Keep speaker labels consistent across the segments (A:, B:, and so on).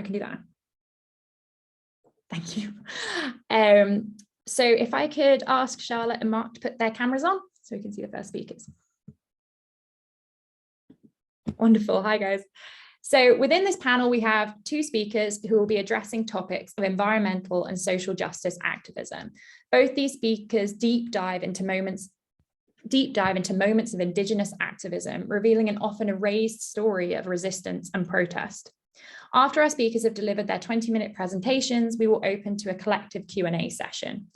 A: can do that. Thank you. So if I could ask Charlotte and Mark to put their cameras on so we can see the first speakers. Wonderful. Hi, guys. So within this panel, we have two speakers who will be addressing topics of environmental and social justice activism. Both these speakers deep dive into moments of Indigenous activism, revealing an often erased story of resistance and protest. After our speakers have delivered their 20-minute presentations, we will open to a collective Q&A session.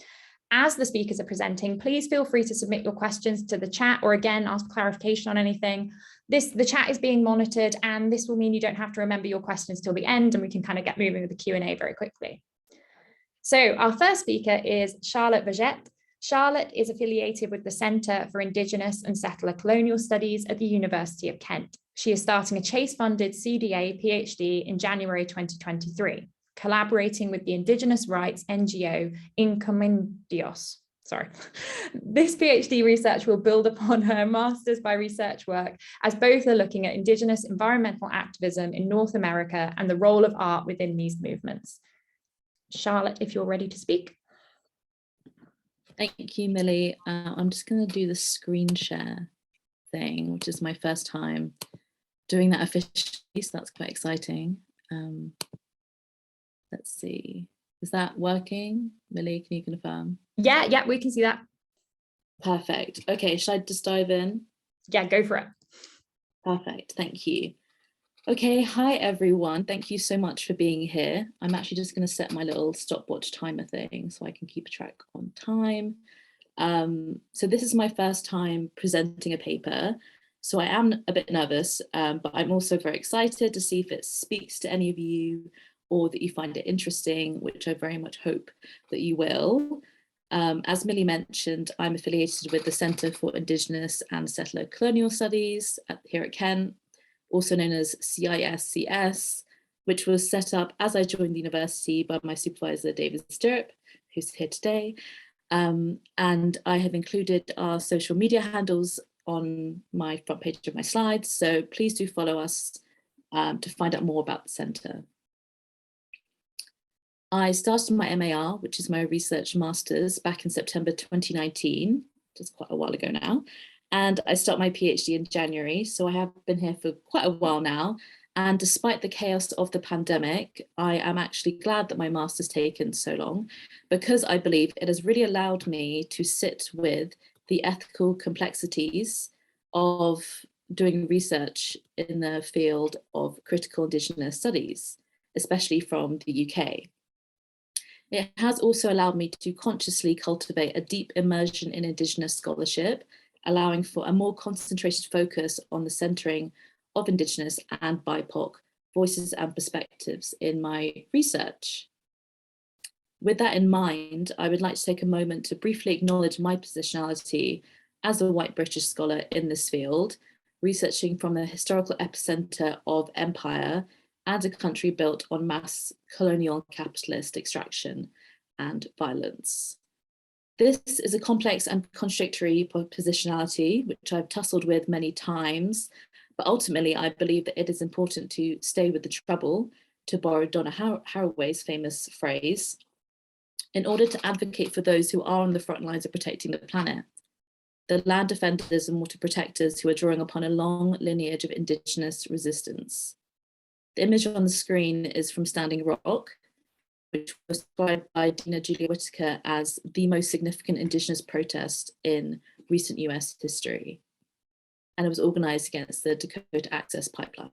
A: As the speakers are presenting, please feel free to submit your questions to the chat or again, ask clarification on anything. The chat is being monitored, and this will mean you don't have to remember your questions till the end, and we can kind of get moving with the Q&A very quickly. So our first speaker is Charlotte Vergette. Charlotte is affiliated with the Centre for Indigenous and Settler Colonial Studies at the University of Kent. She is starting a Chase-funded CDA PhD in January 2023, collaborating with the Indigenous rights NGO Incomendios. Sorry. This PhD research will build upon her Masters by Research work, as both are looking at Indigenous environmental activism in North America and the role of art within these movements. Charlotte, if you're ready to speak.
B: Thank you, Millie. I'm just going to do the screen share thing, which is my first time doing that officially, so that's quite exciting. Let's see, is that working? Millie, can you confirm?
A: Yeah, we can see that.
B: Perfect. Okay, should I just dive in?
A: Yeah, go for it.
B: Perfect, thank you. Okay, hi everyone. Thank you so much for being here. I'm actually just going to set my little stopwatch timer thing so I can keep track on time. So this is my first time presenting a paper, so I am a bit nervous, but I'm also very excited to see if it speaks to any of you or that you find it interesting, which I very much hope that you will. As Millie mentioned, I'm affiliated with the Centre for Indigenous and Settler Colonial Studies here at Kent, also known as CISCS, which was set up as I joined the university by my supervisor, David Stirrup, who's here today. And I have included our social media handles on my front page of my slides, so please do follow us to find out more about the centre. I started my MAR, which is my research master's, back in September 2019, just quite a while ago now. And I start my PhD in January, so I have been here for quite a while now. And despite the chaos of the pandemic, I am actually glad that my master's taken so long, because I believe it has really allowed me to sit with the ethical complexities of doing research in the field of critical Indigenous studies, especially from the UK. It has also allowed me to consciously cultivate a deep immersion in Indigenous scholarship, allowing for a more concentrated focus on the centering of Indigenous and BIPOC voices and perspectives in my research. With that in mind, I would like to take a moment to briefly acknowledge my positionality as a white British scholar in this field, researching from the historical epicenter of empire and a country built on mass colonial capitalist extraction and violence. This is a complex and contradictory positionality, which I've tussled with many times, but ultimately I believe that it is important to stay with the trouble, to borrow Donna Haraway's famous phrase, in order to advocate for those who are on the front lines of protecting the planet, the land defenders and water protectors who are drawing upon a long lineage of Indigenous resistance. The image on the screen is from Standing Rock, which was described by Dina Julia Whitaker as the most significant Indigenous protest in recent US history. And it was organized against the Dakota Access Pipeline.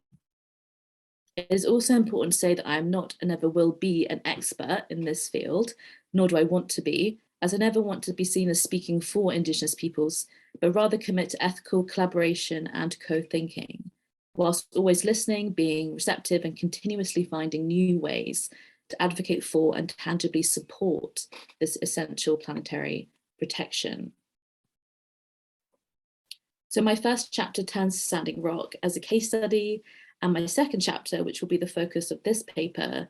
B: It is also important to say that I am not and never will be an expert in this field, nor do I want to be, as I never want to be seen as speaking for Indigenous peoples, but rather commit to ethical collaboration and co-thinking, whilst always listening, being receptive and continuously finding new ways to advocate for and tangibly support this essential planetary protection. So my first chapter turns to Standing Rock as a case study, and my second chapter, which will be the focus of this paper,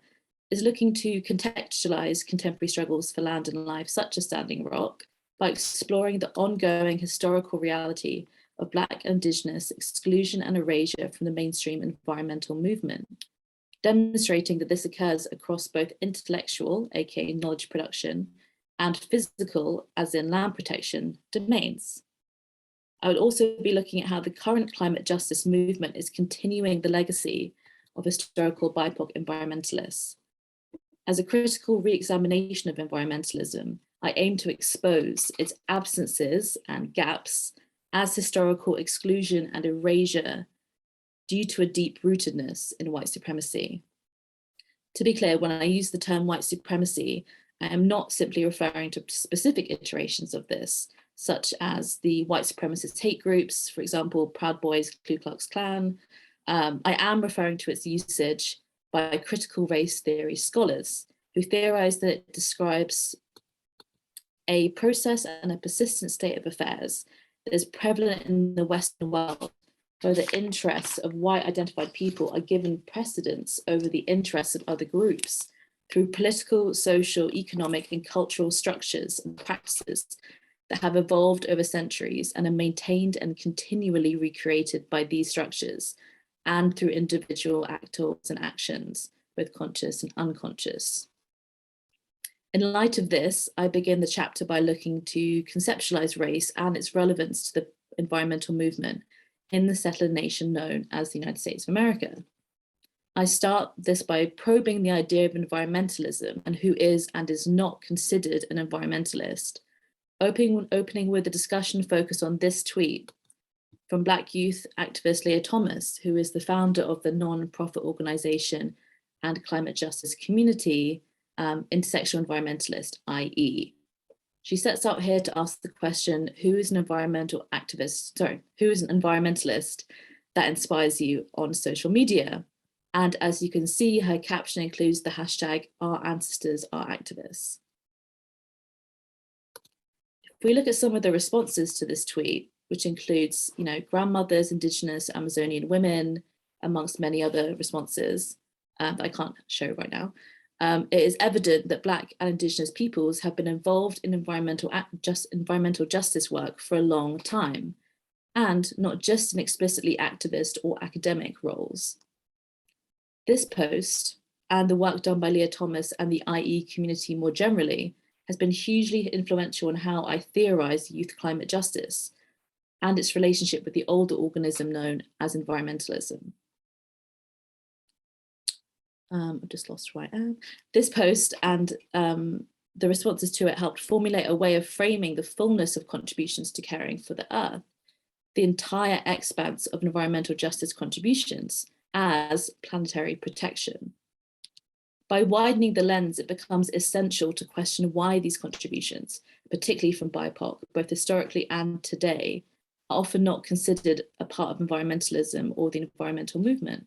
B: is looking to contextualize contemporary struggles for land and life, such as Standing Rock, by exploring the ongoing historical reality of Black, Indigenous exclusion and erasure from the mainstream environmental movement. demonstrating that this occurs across both intellectual, aka knowledge production, and physical, as in land protection, domains. I would also be looking at how the current climate justice movement is continuing the legacy of historical BIPOC environmentalists. As a critical re-examination of environmentalism, I aim to expose its absences and gaps as historical exclusion and erasure due to a deep rootedness in white supremacy. To be clear, when I use the term white supremacy, I am not simply referring to specific iterations of this, such as the white supremacist hate groups, for example, Proud Boys, Ku Klux Klan. I am referring to its usage by critical race theory scholars who theorize that it describes a process and a persistent state of affairs that is prevalent in the Western world, where the interests of white identified people are given precedence over the interests of other groups through political, social, economic, and cultural structures and practices that have evolved over centuries and are maintained and continually recreated by these structures, and through individual actors and actions, both conscious and unconscious. In light of this, I begin the chapter by looking to conceptualize race and its relevance to the environmental movement in the settled nation known as the United States of America. I start this by probing the idea of environmentalism and who is and is not considered an environmentalist, opening with a discussion focused on this tweet from Black youth activist Leah Thomas, who is the founder of the non-profit organization and climate justice community, Intersectional Environmentalist, IE. She sets out here to ask the question, who is an environmentalist that inspires you on social media? And as you can see, her caption includes the hashtag, our ancestors are activists. If we look at some of the responses to this tweet, which includes, grandmothers, Indigenous, Amazonian women, amongst many other responses that I can't show right now, it is evident that Black and Indigenous peoples have been involved in environmental justice work for a long time, and not just in explicitly activist or academic roles. This post, and the work done by Leah Thomas and the IE community more generally, has been hugely influential in how I theorize youth climate justice and its relationship with the older organism known as environmentalism. I've just lost where I am. This post and the responses to it helped formulate a way of framing the fullness of contributions to caring for the earth, the entire expanse of environmental justice contributions, as planetary protection. By widening the lens, it becomes essential to question why these contributions, particularly from BIPOC, both historically and today, are often not considered a part of environmentalism or the environmental movement.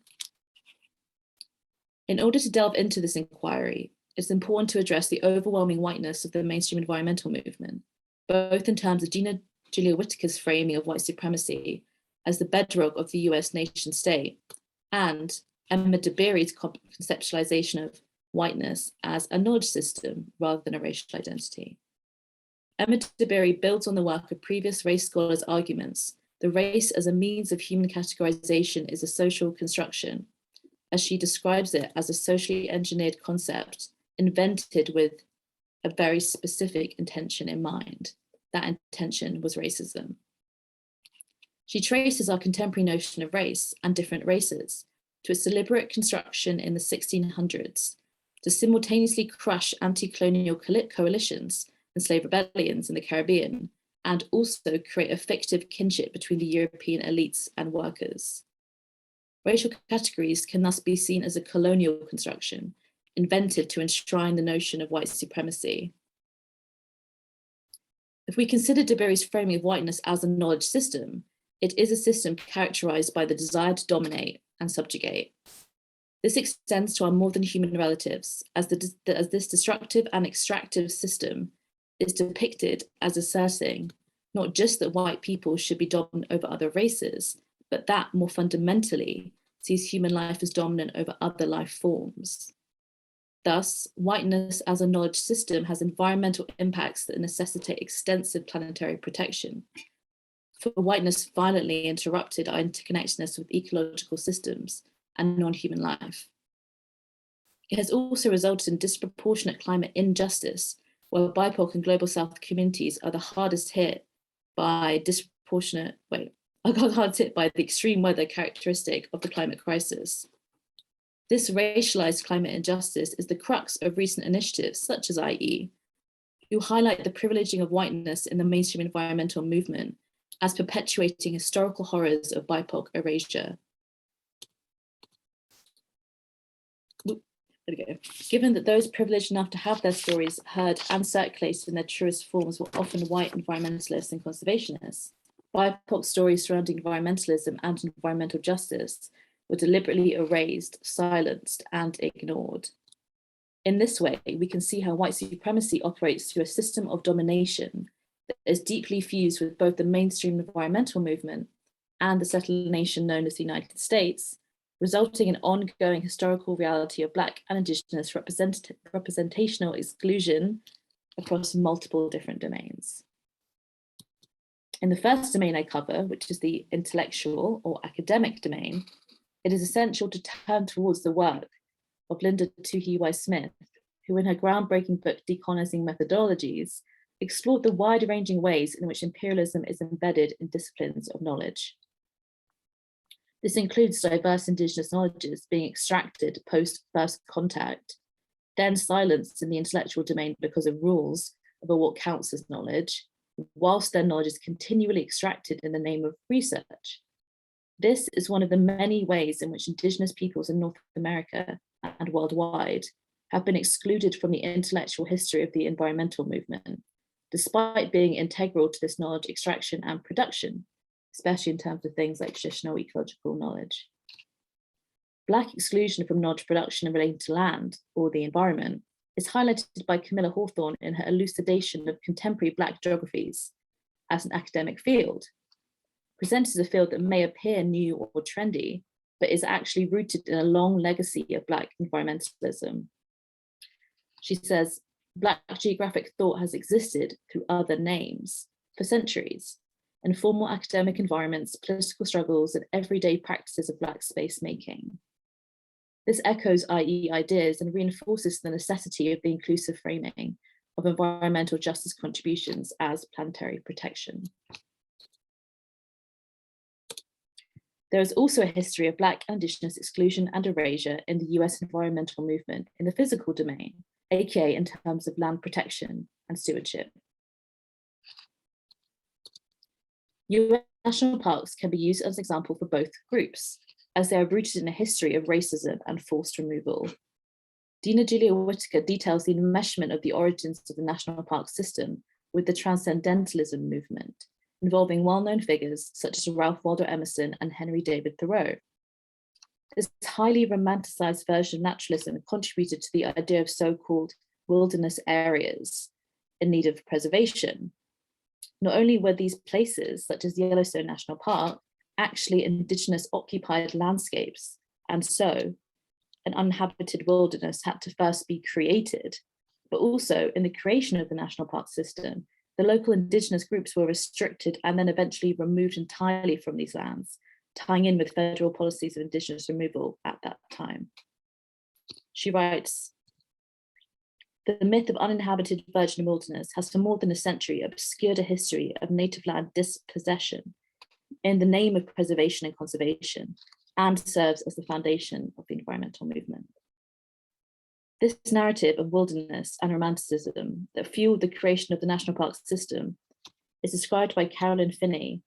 B: In order to delve into this inquiry, it's important to address the overwhelming whiteness of the mainstream environmental movement, both in terms of Julia Whittaker's framing of white supremacy as the bedrock of the US nation state, and Emma DeBerry's conceptualization of whiteness as a knowledge system rather than a racial identity. Emma DeBerry builds on the work of previous race scholars' arguments. The race as a means of human categorization is a social construction, as she describes it as a socially engineered concept invented with a very specific intention in mind. That intention was racism. She traces our contemporary notion of race and different races to its deliberate construction in the 1600s to simultaneously crush anti-colonial coalitions and slave rebellions in the Caribbean, and also create a fictive kinship between the European elites and workers. Racial categories can thus be seen as a colonial construction, invented to enshrine the notion of white supremacy. If we consider DeBerry's framing of whiteness as a knowledge system, it is a system characterized by the desire to dominate and subjugate. This extends to our more than human relatives, as this destructive and extractive system is depicted as asserting not just that white people should be dominant over other races, but that more fundamentally sees human life as dominant over other life forms. Thus, whiteness as a knowledge system has environmental impacts that necessitate extensive planetary protection. For whiteness violently interrupted our interconnectedness with ecological systems and non-human life. It has also resulted in disproportionate climate injustice, where BIPOC and Global South communities are the hardest hit by the extreme weather characteristic of the climate crisis. This racialized climate injustice is the crux of recent initiatives such as IE, who highlight the privileging of whiteness in the mainstream environmental movement as perpetuating historical horrors of BIPOC erasure. There we go. Given that those privileged enough to have their stories heard and circulated in their truest forms were often white environmentalists and conservationists, BIPOC stories surrounding environmentalism and environmental justice were deliberately erased, silenced, and ignored. In this way, we can see how white supremacy operates through a system of domination that is deeply fused with both the mainstream environmental movement and the settled nation known as the United States, resulting in ongoing historical reality of Black and Indigenous representational exclusion across multiple different domains. In the first domain I cover, which is the intellectual or academic domain, it is essential to turn towards the work of Linda Tuhiwai Smith, who in her groundbreaking book, Decolonizing Methodologies, explored the wide-ranging ways in which imperialism is embedded in disciplines of knowledge. This includes diverse Indigenous knowledges being extracted post first contact, then silenced in the intellectual domain because of rules about what counts as knowledge, whilst their knowledge is continually extracted in the name of research. This is one of the many ways in which Indigenous peoples in North America and worldwide have been excluded from the intellectual history of the environmental movement, despite being integral to this knowledge extraction and production, especially in terms of things like traditional ecological knowledge. Black exclusion from knowledge production relating to land or the environment is highlighted by Camilla Hawthorne in her elucidation of contemporary Black geographies as an academic field, presented as a field that may appear new or trendy, but is actually rooted in a long legacy of Black environmentalism. She says, Black geographic thought has existed through other names for centuries, in formal academic environments, political struggles, and everyday practices of Black space making. This echoes IE ideas and reinforces the necessity of the inclusive framing of environmental justice contributions as planetary protection. There is also a history of Black and Indigenous exclusion and erasure in the US environmental movement in the physical domain, aka in terms of land protection and stewardship. US national parks can be used as an example for both groups, as they are rooted in a history of racism and forced removal. Dina Julia Whitaker details the enmeshment of the origins of the national park system with the transcendentalism movement, involving well-known figures such as Ralph Waldo Emerson and Henry David Thoreau. This highly romanticized version of naturalism contributed to the idea of so-called wilderness areas in need of preservation. Not only were these places, such as Yellowstone National Park, actually Indigenous occupied landscapes, and so an uninhabited wilderness had to first be created, but also in the creation of the national park system, the local Indigenous groups were restricted and then eventually removed entirely from these lands, tying in with federal policies of Indigenous removal at that time. She writes, the myth of uninhabited virgin wilderness has for more than a century obscured a history of native land dispossession in the name of preservation and conservation, and serves as the foundation of the environmental movement. This narrative of wilderness and romanticism that fueled the creation of the national park system is described by Carolyn Finney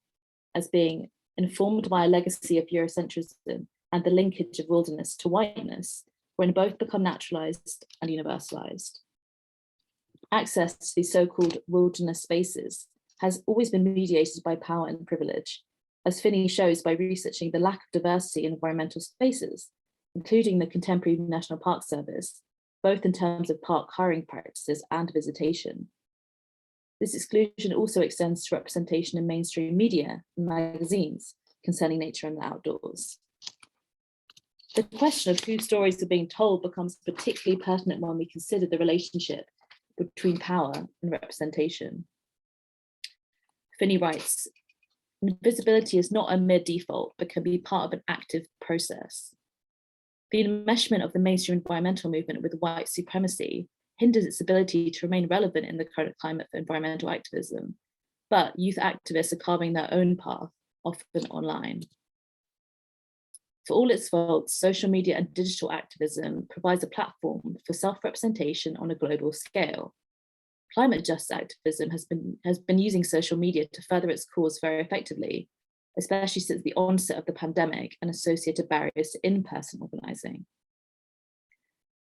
B: as being informed by a legacy of Eurocentrism and the linkage of wilderness to whiteness, when both become naturalized and universalized. Access to these so-called wilderness spaces has always been mediated by power and privilege, as Finney shows by researching the lack of diversity in environmental spaces, including the contemporary National Park Service, both in terms of park hiring practices and visitation. This exclusion also extends to representation in mainstream media and magazines concerning nature and the outdoors. The question of whose stories are being told becomes particularly pertinent when we consider the relationship between power and representation. Finney writes, invisibility is not a mere default, but can be part of an active process. The enmeshment of the mainstream environmental movement with white supremacy hinders its ability to remain relevant in the current climate for environmental activism, but youth activists are carving their own path, often online. For all its faults, social media and digital activism provides a platform for self-representation on a global scale. Climate justice activism has been using social media to further its cause very effectively, especially since the onset of the pandemic and associated barriers to in-person organizing.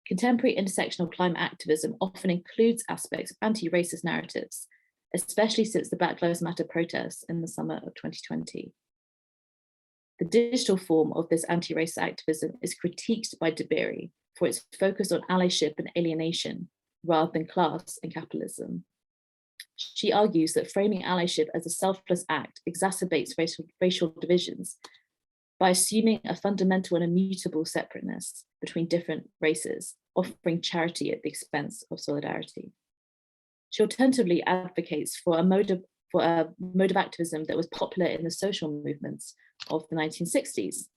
B: Contemporary intersectional climate activism often includes aspects of anti-racist narratives, especially since the Black Lives Matter protests in the summer of 2020. The digital form of this anti-racist activism is critiqued by DeBerry for its focus on allyship and alienation, rather than class and capitalism. She argues that framing allyship as a selfless act exacerbates racial divisions by assuming a fundamental and immutable separateness between different races, offering charity at the expense of solidarity. She alternatively advocates for a mode of activism that was popular in the social movements of the 1960s,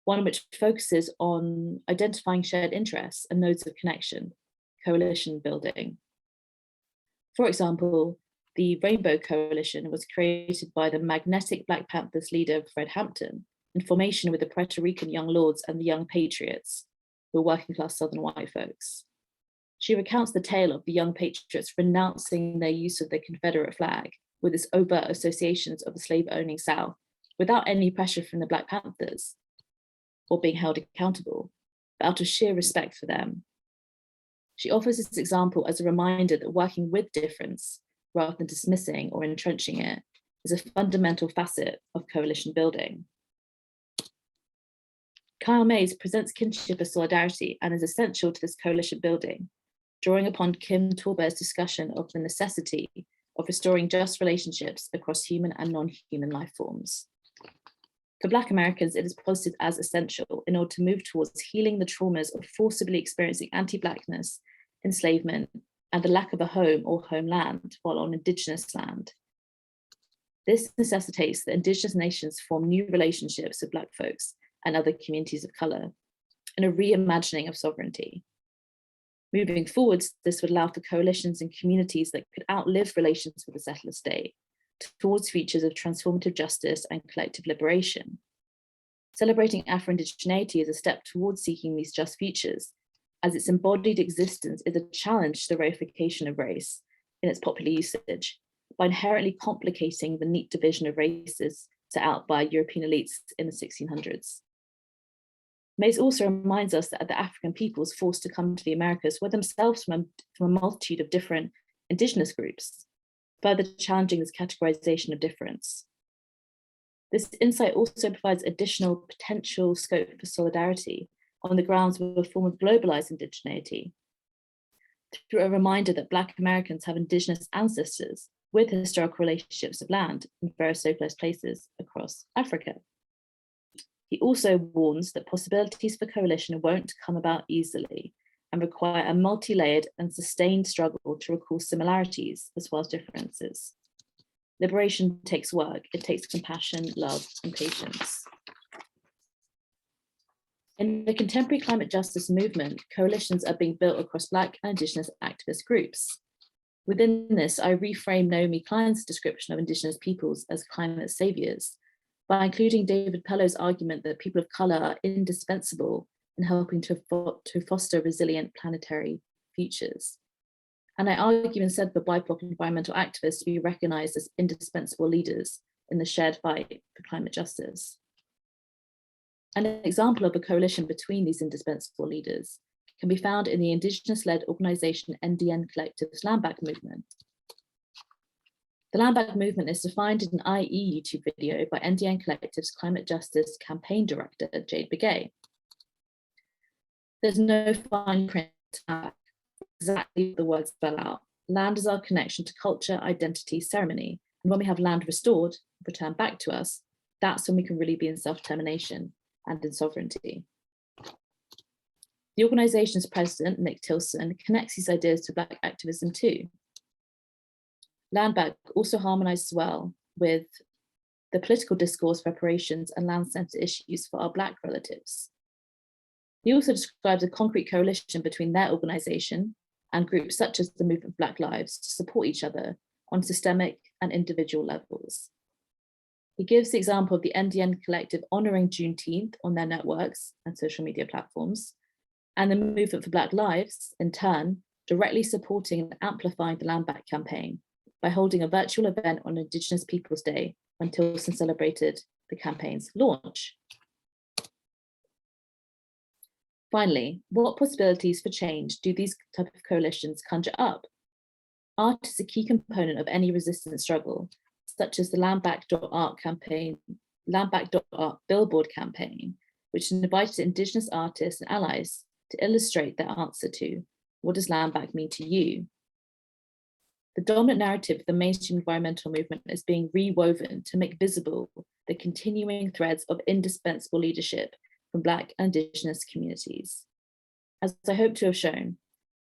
B: one which focuses on identifying shared interests and nodes of connection, coalition building. For example, the Rainbow Coalition was created by the magnetic Black Panthers leader Fred Hampton in formation with the Puerto Rican Young Lords and the Young Patriots, who were working class Southern white folks. She recounts the tale of the Young Patriots renouncing their use of the Confederate flag with its overt associations of the slave-owning South without any pressure from the Black Panthers or being held accountable, but out of sheer respect for them. She offers this example as a reminder that working with difference, rather than dismissing or entrenching it, is a fundamental facet of coalition building. Kyle Mays presents kinship as solidarity and is essential to this coalition building, drawing upon Kim Torber's discussion of the necessity of restoring just relationships across human and non-human life forms. For Black Americans, it is posited as essential in order to move towards healing the traumas of forcibly experiencing anti-Blackness, enslavement, and the lack of a home or homeland while on Indigenous land. This necessitates that Indigenous nations form new relationships with Black folks and other communities of colour, and a reimagining of sovereignty. Moving forwards, this would allow for coalitions and communities that could outlive relations with the settler state towards futures of transformative justice and collective liberation. Celebrating Afro-Indigeneity is a step towards seeking these just futures, as its embodied existence is a challenge to the reification of race in its popular usage, by inherently complicating the neat division of races set out by European elites in the 1600s. Mays also reminds us that the African peoples forced to come to the Americas were themselves from a multitude of different Indigenous groups, further challenging this categorization of difference. This insight also provides additional potential scope for solidarity on the grounds of a form of globalized indigeneity, through a reminder that Black Americans have Indigenous ancestors with historical relationships of land in various localized places across Africa. He also warns that possibilities for coalition won't come about easily and require a multi-layered and sustained struggle to recall similarities as well as differences. Liberation takes work. It takes compassion, love, and patience. In the contemporary climate justice movement, coalitions are being built across Black and Indigenous activist groups. Within this, I reframe Naomi Klein's description of Indigenous peoples as climate saviors, by including David Pello's argument that people of colour are indispensable in helping to foster resilient planetary futures. And I argue instead for BIPOC environmental activists to be recognised as indispensable leaders in the shared fight for climate justice. An example of a coalition between these indispensable leaders can be found in the Indigenous-led organisation NDN Collective's Land Back movement. The Land Back movement is defined in an IE YouTube video by NDN Collective's Climate Justice Campaign Director, Jade Vergette. There's no fine print to exactly what the words spell out. Land is our connection to culture, identity, ceremony. And when we have land restored, returned back to us, that's when we can really be in self-determination and in sovereignty. The organisation's president, Nick Tilson, connects these ideas to Black activism too. Land Back also harmonises well with the political discourse, reparations, and land-centred issues for our Black relatives. He also describes a concrete coalition between their organisation and groups such as the Movement for Black Lives to support each other on systemic and individual levels. He gives the example of the NDN Collective honouring Juneteenth on their networks and social media platforms, and the Movement for Black Lives, in turn, directly supporting and amplifying the Land Back campaign by holding a virtual event on Indigenous Peoples Day when Tilson celebrated the campaign's launch. Finally, what possibilities for change do these type of coalitions conjure up? Art is a key component of any resistance struggle, such as the landback.art campaign, landback.art billboard campaign, which invited Indigenous artists and allies to illustrate their answer to, what does land back mean to you? The dominant narrative of the mainstream environmental movement is being rewoven to make visible the continuing threads of indispensable leadership from Black and Indigenous communities. As I hope to have shown,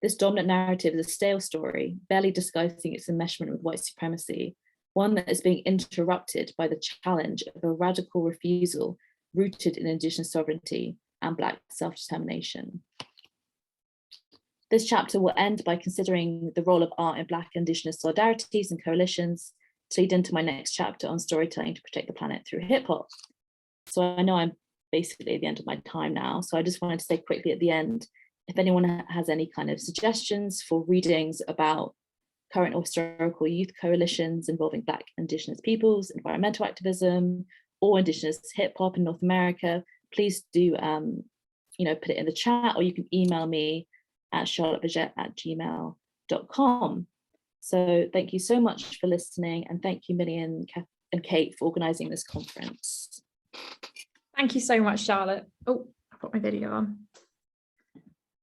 B: this dominant narrative is a stale story, barely disguising its enmeshment with white supremacy, one that is being interrupted by the challenge of a radical refusal rooted in Indigenous sovereignty and Black self-determination. This chapter will end by considering the role of art in Black and Indigenous solidarities and coalitions to lead into my next chapter on storytelling to protect the planet through hip hop. So I know I'm basically at the end of my time now, so I just wanted to say quickly at the end, if anyone has any kind of suggestions for readings about current or historical youth coalitions involving Black Indigenous peoples, environmental activism, or Indigenous hip hop in North America, please do put it in the chat, or you can email me at charlottevergette@gmail.com. So thank you so much for listening, and thank you Millie and Kate for organising this conference.
A: Thank you so much, Charlotte. Oh, I've got my video on.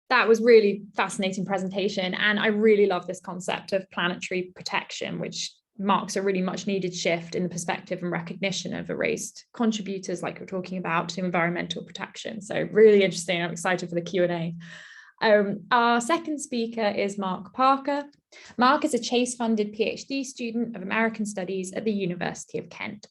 A: That was really fascinating presentation, and I really love this concept of planetary protection, which marks a really much needed shift in the perspective and recognition of erased contributors like we're talking about to environmental protection. So really interesting. I'm excited for the Q&A. Our second speaker is Mark Parker. Mark is a Chase-funded PhD student of American Studies at the University of Kent.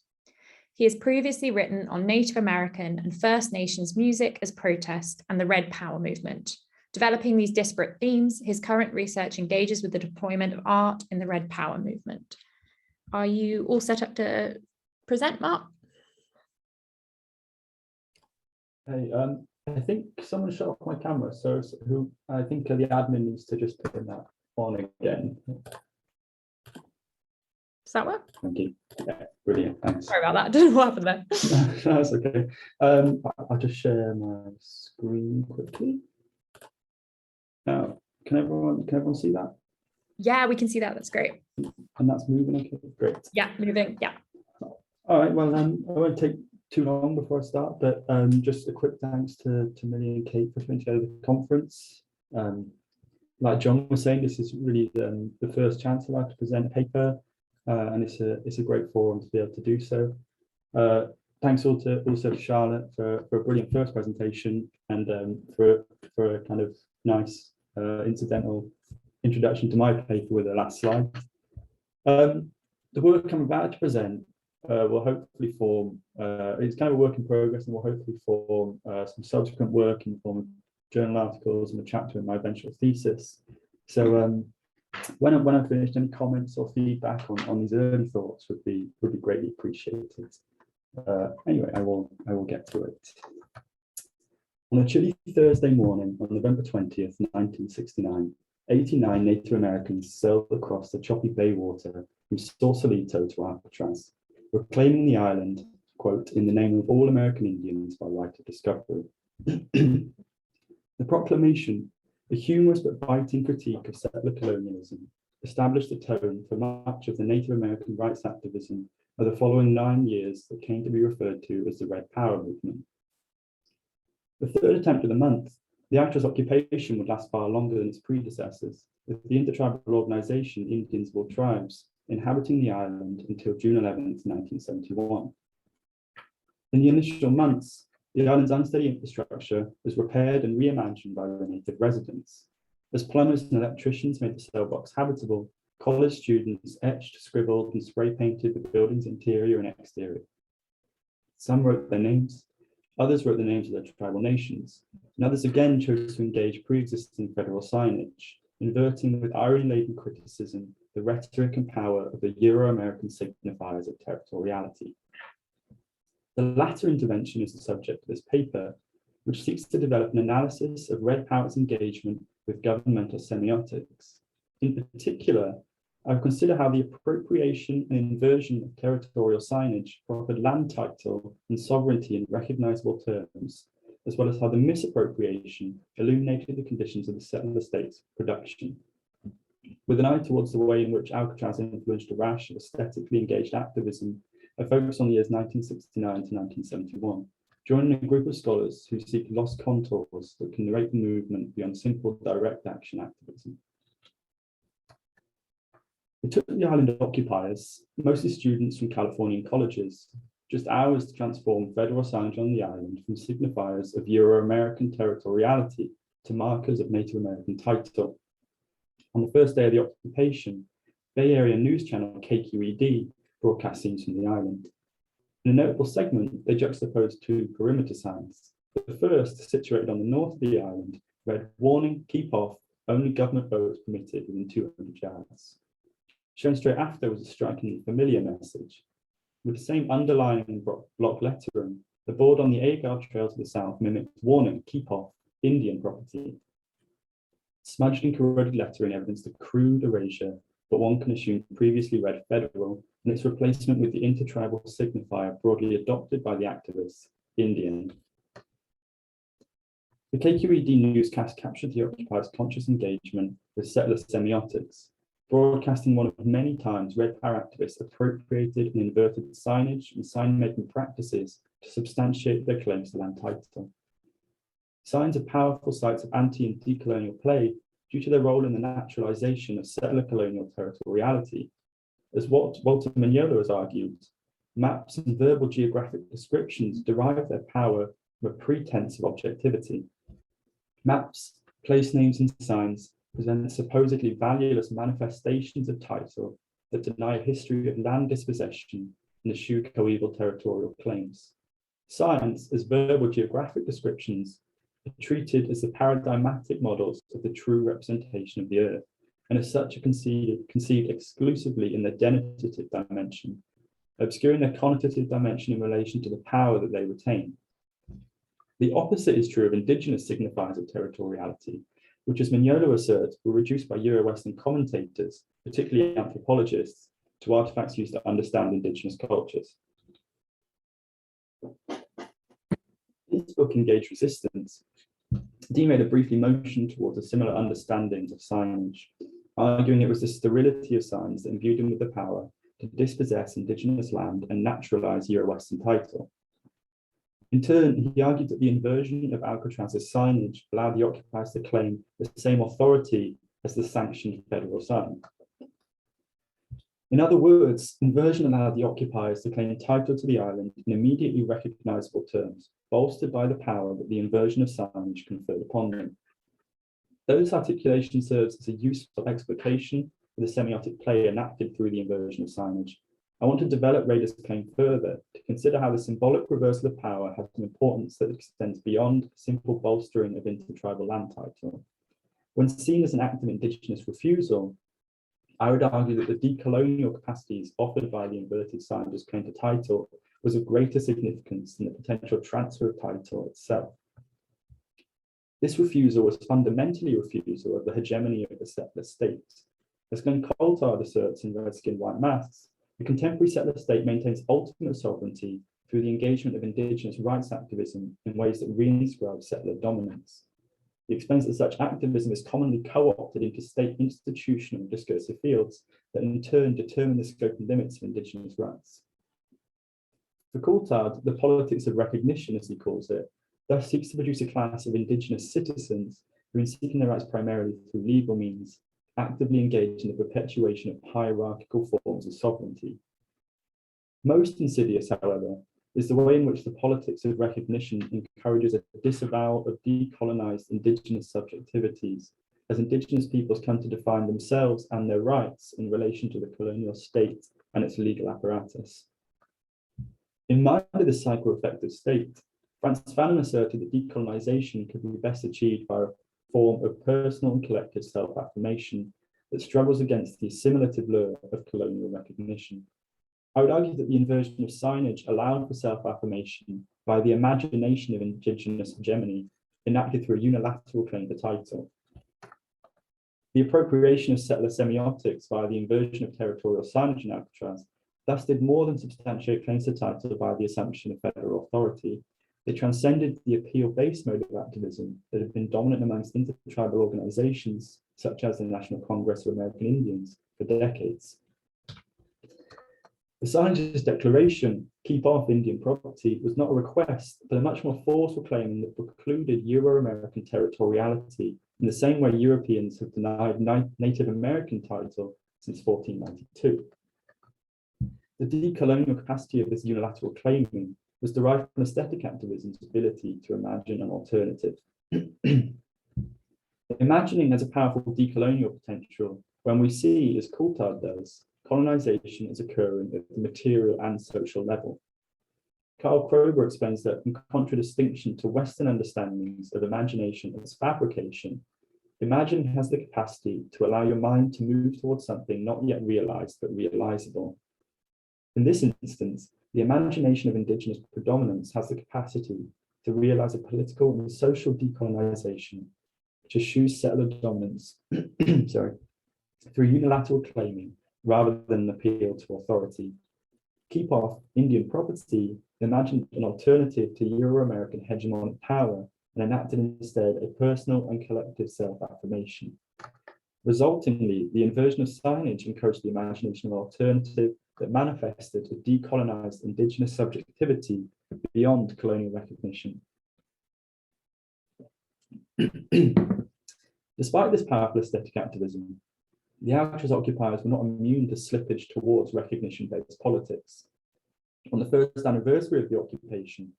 A: He has previously written on Native American and First Nations music as protest and the Red Power movement. Developing these disparate themes, his current research engages with the deployment of art in the Red Power movement. Are you all set up to present, Mark?
C: Hey, I think someone shut off my camera, so I think the admin needs to just put that on again.
A: Does that work?
C: Thank you. Yeah, brilliant. Thanks.
A: Sorry about that. I don't know what happened there.
C: That's okay. I'll just share my screen quickly. Now, can everyone see that?
A: Yeah, we can see that. That's great.
C: And that's moving. Okay, great.
A: Yeah, moving. Yeah.
C: All right. Well, I won't take too long before I start, but just a quick thanks to Millie and Kate for putting together the conference. Like John was saying, this is really the first chance I've had to present a paper, and it's a great forum to be able to do so. Thanks also to Charlotte for a brilliant first presentation, and for a kind of nice incidental introduction to my paper with the last slide. The work I'm about to present will hopefully form, it's kind of a work in progress, and will hopefully form some subsequent work in the form of journal articles and a chapter in my eventual thesis. So when I'm finished, any comments or feedback on these early thoughts would be greatly appreciated. Anyway, I will get to it. On a chilly Thursday morning on November 20th, 1969, 89 Native Americans sailed across the choppy bay water from Sausalito to Alcatraz, proclaiming the island, quote, in the name of all American Indians by right of discovery. The proclamation, a humorous but biting critique of settler colonialism, established the tone for much of the Native American rights activism of the following 9 years that came to be referred to as the Red Power movement. The third attempt of the month, the Alcatraz occupation would last far longer than its predecessors, with the intertribal organization Indians of all tribes inhabiting the island until June 11th, 1971. In the initial months, the island's unsteady infrastructure was repaired and reimagined by the native residents. As plumbers and electricians made the cell blocks habitable, college students etched, scribbled, and spray painted the building's interior and exterior. Some wrote their names, Others wrote the names of their tribal nations, and others again chose to engage pre-existing federal signage, inverting with irony-laden criticism the rhetoric and power of the Euro-American signifiers of territoriality. The latter intervention is the subject of this paper, which seeks to develop an analysis of red power's engagement with governmental semiotics. In particular, I will consider how the appropriation and inversion of territorial signage offered land title and sovereignty in recognizable terms, as well as how the misappropriation illuminated the conditions of the settler state's production. With an eye towards the way in which Alcatraz influenced a rash of aesthetically engaged activism, I focus on the years 1969 to 1971, joining a group of scholars who seek lost contours that can narrate the movement beyond simple direct action activism. It took the island occupiers, mostly students from Californian colleges, just hours to transform federal signage on the island from signifiers of Euro-American territoriality to markers of Native American title. On the first day of the occupation, Bay Area news channel KQED broadcast scenes from the island. In a notable segment, they juxtaposed two perimeter signs. The first, situated on the north of the island, read, "Warning, keep off, only government boats permitted within 200 yards. Shown straight after was a strikingly familiar message. With the same underlying block lettering, the board on the Agar Trail to the south mimicked, "Warning, keep off, Indian property." Smudged and corroded lettering evidenced a crude erasure, but one can assume previously read federal, and its replacement with the intertribal signifier broadly adopted by the activists, Indian. The KQED newscast captured the occupiers' conscious engagement with settler semiotics, broadcasting one of many times red power activists appropriated and inverted signage and sign-making practices to substantiate their claims to land title. Signs are powerful sites of anti- and decolonial play due to their role in the naturalization of settler colonial territoriality. As Walter Mignolo has argued, maps and verbal geographic descriptions derive their power from a pretense of objectivity. Maps, place names, and signs present supposedly valueless manifestations of title that deny a history of land dispossession and eschew coeval territorial claims. Signs, as verbal geographic descriptions, are treated as the paradigmatic models of the true representation of the earth, and as such are conceived exclusively in their denotative dimension, obscuring their connotative dimension in relation to the power that they retain. The opposite is true of indigenous signifiers of territoriality, which, as Mignolo asserts, were reduced by Euro-Western commentators, particularly anthropologists, to artifacts used to understand indigenous cultures. His book, Engage Resistance, Dee made a briefly motion towards a similar understanding of signage, arguing it was the sterility of signs that imbued him with the power to dispossess indigenous land and naturalize Euro-Western title. In turn, he argued that the inversion of Alcatraz's signage allowed the occupiers to claim the same authority as the sanctioned federal sign. In other words, inversion allowed the occupiers to claim title to the island in immediately recognizable terms, bolstered by the power that the inversion of signage conferred upon them. Though this articulation serves as a useful explication for the semiotic play enacted through the inversion of signage, I want to develop Rader's claim further to consider how the symbolic reversal of power has an importance that extends beyond simple bolstering of intertribal land title. When seen as an act of indigenous refusal, I would argue that the decolonial capacities offered by the inverted signage's claim to title was of greater significance than the potential transfer of title itself. This refusal was fundamentally a refusal of the hegemony of the settler state. As Glenn Coulthard asserts in Red Skin, White Masks, the contemporary settler state maintains ultimate sovereignty through the engagement of indigenous rights activism in ways that reinscribe settler dominance. He explains that such activism is commonly co-opted into state institutional and discursive fields that in turn determine the scope and limits of indigenous rights. For Coulthard, the politics of recognition, as he calls it, thus seeks to produce a class of indigenous citizens who, in seeking their rights primarily through legal means, actively engage in the perpetuation of hierarchical forms of sovereignty. Most insidious, however, is the way in which the politics of recognition encourages a disavowal of decolonized indigenous subjectivities, as indigenous peoples come to define themselves and their rights in relation to the colonial state and its legal apparatus. In mind of the psycho-effective state, Frantz Fanon asserted that decolonization could be best achieved by a form of personal and collective self-affirmation that struggles against the assimilative lure of colonial recognition. I would argue that the inversion of signage allowed for self-affirmation by the imagination of Indigenous hegemony enacted through a unilateral claim to title. The appropriation of settler semiotics via the inversion of territorial signage in Alcatraz thus did more than substantiate claims to title by the assumption of federal authority. It transcended the appeal-based mode of activism that had been dominant amongst intertribal organizations, such as the National Congress of American Indians, for decades. The signage's declaration, "Keep off Indian property," was not a request, but a much more forceful claim that precluded Euro-American territoriality in the same way Europeans have denied Native American title since 1492. The decolonial capacity of this unilateral claiming was derived from aesthetic activism's ability to imagine an alternative. Imagining has a powerful decolonial potential when we see, as Coulthard does, colonization is occurring at the material and social level. Karl Kroeber explains that in contradistinction to Western understandings of imagination as fabrication, imagining has the capacity to allow your mind to move towards something not yet realized but realizable. In this instance, the imagination of Indigenous predominance has the capacity to realize a political and social decolonization, which eschews settler dominance through unilateral claiming rather than an appeal to authority. Keep off Indian property imagined an alternative to Euro-American hegemonic power and enacted instead a personal and collective self-affirmation. Resultingly, the inversion of signage encouraged the imagination of an alternative that manifested a decolonized Indigenous subjectivity beyond colonial recognition. Despite this powerful aesthetic activism, the Alcatraz occupiers were not immune to slippage towards recognition-based politics. On the first anniversary of the occupation,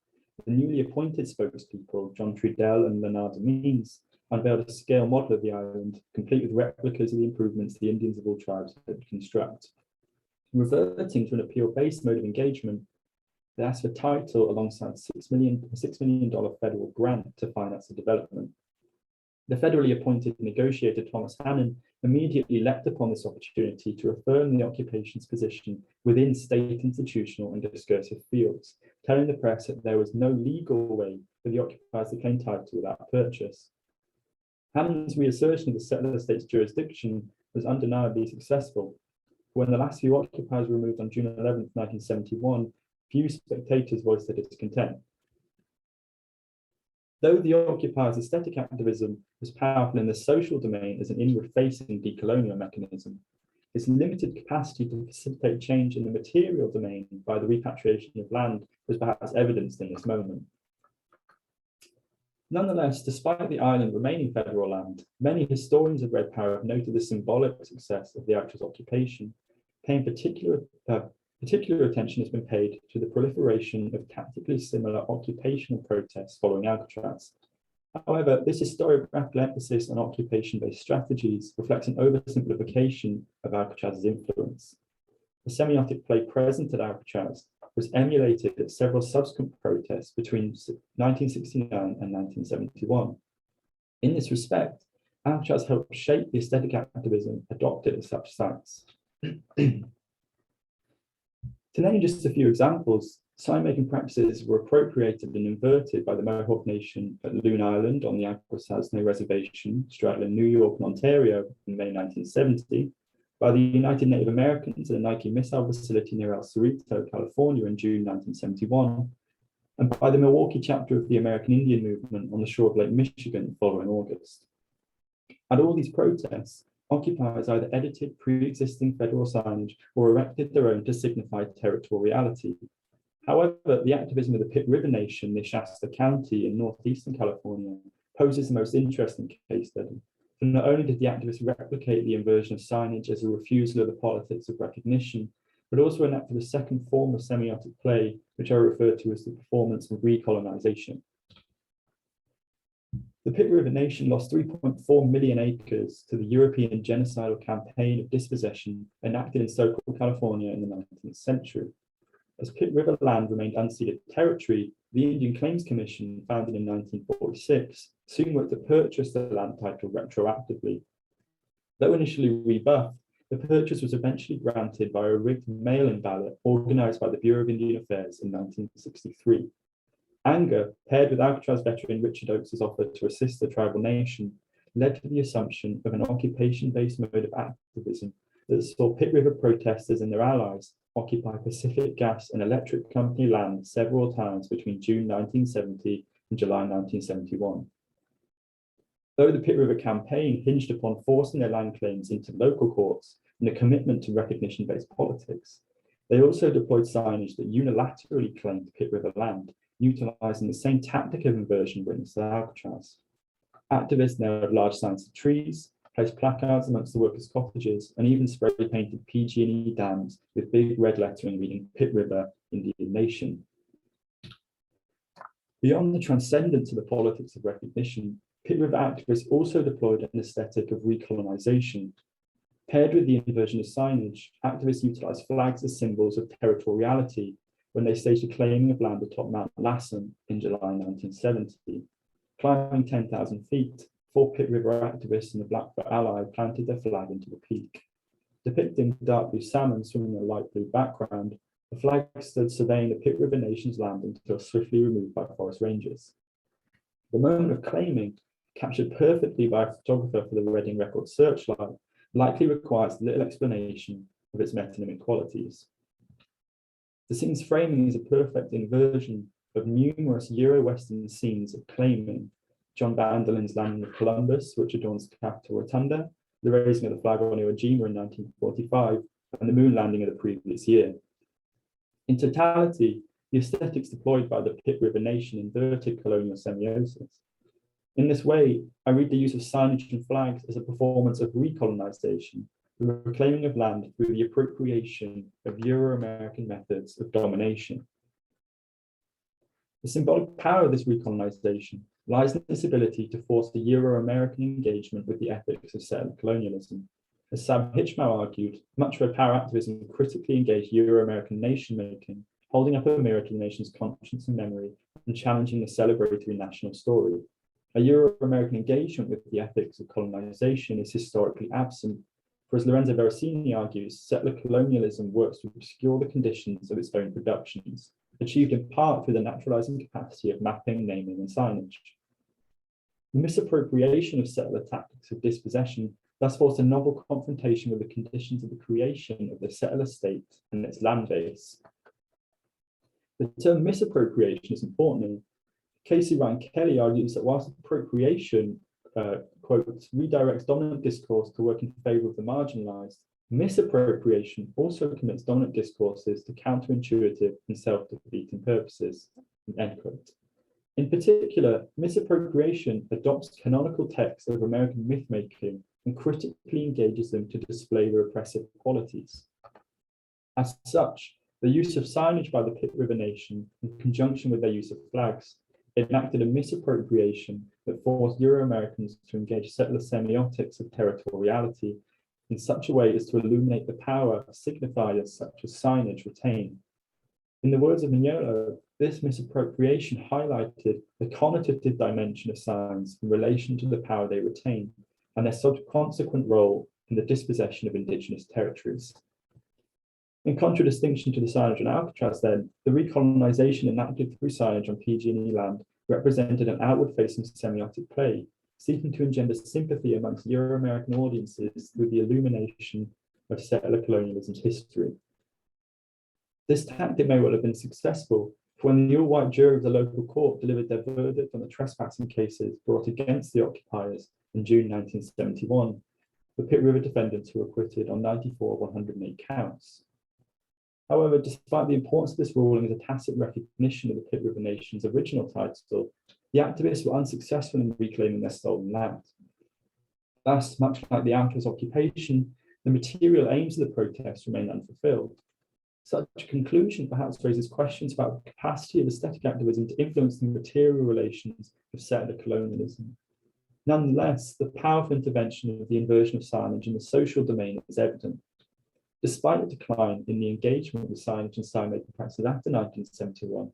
C: the newly appointed spokespeople, John Trudell and Leonard Means, unveiled a scale model of the island, complete with replicas of the improvements the Indians of all tribes had construct. Reverting to an appeal-based mode of engagement, they asked for title alongside $6 million federal grant to finance the development. The federally appointed negotiator Thomas Hannon immediately leapt upon this opportunity to affirm the occupation's position within state institutional and discursive fields, telling the press that there was no legal way for the occupiers to claim title without purchase. Hannon's reassertion of the settler state's jurisdiction was undeniably successful. When the last few occupiers were removed on June 11, 1971, few spectators voiced their discontent. Though the occupiers' aesthetic activism was powerful in the social domain as an inward-facing decolonial mechanism, its limited capacity to facilitate change in the material domain by the repatriation of land was perhaps evidenced in this moment. Nonetheless, despite the island remaining federal land, many historians of Red Power have noted the symbolic success of the Alcatraz occupation, paying particular attention has been paid to the proliferation of tactically similar occupational protests following Alcatraz. However, this historiographical emphasis on occupation-based strategies reflects an oversimplification of Alcatraz's influence. The semiotic play present at Alcatraz was emulated at several subsequent protests between 1969 and 1971. In this respect, Alcatraz helped shape the aesthetic activism adopted at such sites. To name just a few examples, sign-making practices were appropriated and inverted by the Mohawk Nation at Loon Island on the Akwesasne Reservation, straddling New York and Ontario in May 1970, by the United Native Americans at a Nike missile facility near El Cerrito, California in June 1971, and by the Milwaukee chapter of the American Indian movement on the shore of Lake Michigan the following August. At all these protests, occupiers either edited pre-existing federal signage or erected their own to signify territoriality. However, the activism of the Pitt River Nation near Shasta County in northeastern California poses the most interesting case study. For not only did the activists replicate the inversion of signage as a refusal of the politics of recognition, but also enacted a second form of semiotic play, which I refer to as the performance of recolonization. The Pitt River Nation lost 3.4 million acres to the European genocidal campaign of dispossession enacted in so-called California in the 19th century. As Pitt River land remained unceded territory, the Indian Claims Commission, founded in 1946, soon worked to purchase the land title retroactively. Though initially rebuffed, the purchase was eventually granted by a rigged mail-in ballot organised by the Bureau of Indian Affairs in 1963. Anger, paired with Alcatraz veteran Richard Oakes's offer to assist the tribal nation, led to the assumption of an occupation-based mode of activism that saw Pitt River protesters and their allies occupy Pacific Gas and Electric Company land several times between June 1970 and July 1971. Though the Pitt River campaign hinged upon forcing their land claims into local courts and a commitment to recognition-based politics, they also deployed signage that unilaterally claimed Pitt River land, utilising the same tactic of inversion witnessed at Alcatraz. Activists nailed large signs to trees, placed placards amongst the workers' cottages, and even spray-painted PG&E dams with big red lettering reading Pitt River, Indian Nation. Beyond the transcendence of the politics of recognition, Pitt River activists also deployed an aesthetic of recolonization. Paired with the inversion of signage, activists utilised flags as symbols of territoriality when they staged a claiming of land atop Mount Lassen in July 1970. Climbing 10,000 feet, 4 Pitt River activists and the Blackfoot ally planted their flag into the peak. Depicting dark blue salmon swimming in a light blue background, the flag stood surveying the Pitt River Nation's land until swiftly removed by forest rangers. The moment of claiming, captured perfectly by a photographer for the Reading Record Searchlight, likely requires little explanation of its metonymic qualities. The scene's framing is a perfect inversion of numerous Euro-Western scenes of claiming: John Vanderlyn's landing of Columbus, which adorns the Capitol Rotunda, the raising of the flag on Iwo Jima in 1945, and the moon landing of the previous year. In totality, the aesthetics deployed by the Pitt River Nation inverted colonial semiosis. In this way, I read the use of signage and flags as a performance of recolonization, the reclaiming of land through the appropriation of Euro-American methods of domination. The symbolic power of this recolonization lies in its ability to force the Euro-American engagement with the ethics of settler colonialism. As Sam Hitchmow argued, much of power activism critically engaged Euro-American nation-making, holding up a mirror to the nation's conscience and memory, and challenging the celebratory national story. A Euro-American engagement with the ethics of colonization is historically absent, for as Lorenzo Veracini argues, settler colonialism works to obscure the conditions of its own productions, achieved in part through the naturalizing capacity of mapping, naming, and signage. The misappropriation of settler tactics of dispossession thus forced a novel confrontation with the conditions of the creation of the settler state and its land base. The term misappropriation is important, and Casey Ryan Kelly argues that whilst appropriation, quote, redirects dominant discourse to work in favour of the marginalised, misappropriation also commits dominant discourses to counterintuitive and self-defeating purposes, end quote. In particular, misappropriation adopts canonical texts of American myth-making and critically engages them to display their oppressive qualities. As such, the use of signage by the Pitt River Nation, in conjunction with their use of flags, enacted a misappropriation that forced Euro-Americans to engage settler semiotics of territoriality in such a way as to illuminate the power signifiers such as signage retain. In the words of Mignolo, this misappropriation highlighted the connotative dimension of signs in relation to the power they retain and their subsequent role in the dispossession of Indigenous territories. In contradistinction to the signage on Alcatraz, then, the recolonization enacted through signage on PG&E land represented an outward-facing semiotic play, seeking to engender sympathy amongst Euro-American audiences through the illumination of settler colonialism's history. This tactic may well have been successful, for when the all-white jury of the local court delivered their verdict on the trespassing cases brought against the occupiers in June 1971, the Pitt River defendants were acquitted on 94 of 108 counts. However, despite the importance of this ruling as a tacit recognition of the Pitt River Nation's original title, the activists were unsuccessful in reclaiming their stolen land. Thus, much like the Alcatraz occupation, the material aims of the protests remain unfulfilled. Such a conclusion perhaps raises questions about the capacity of aesthetic activism to influence the material relations of settler colonialism. Nonetheless, the powerful intervention of the inversion of signage in the social domain is evident. Despite the decline in the engagement with signage and sign-making practices after 1971,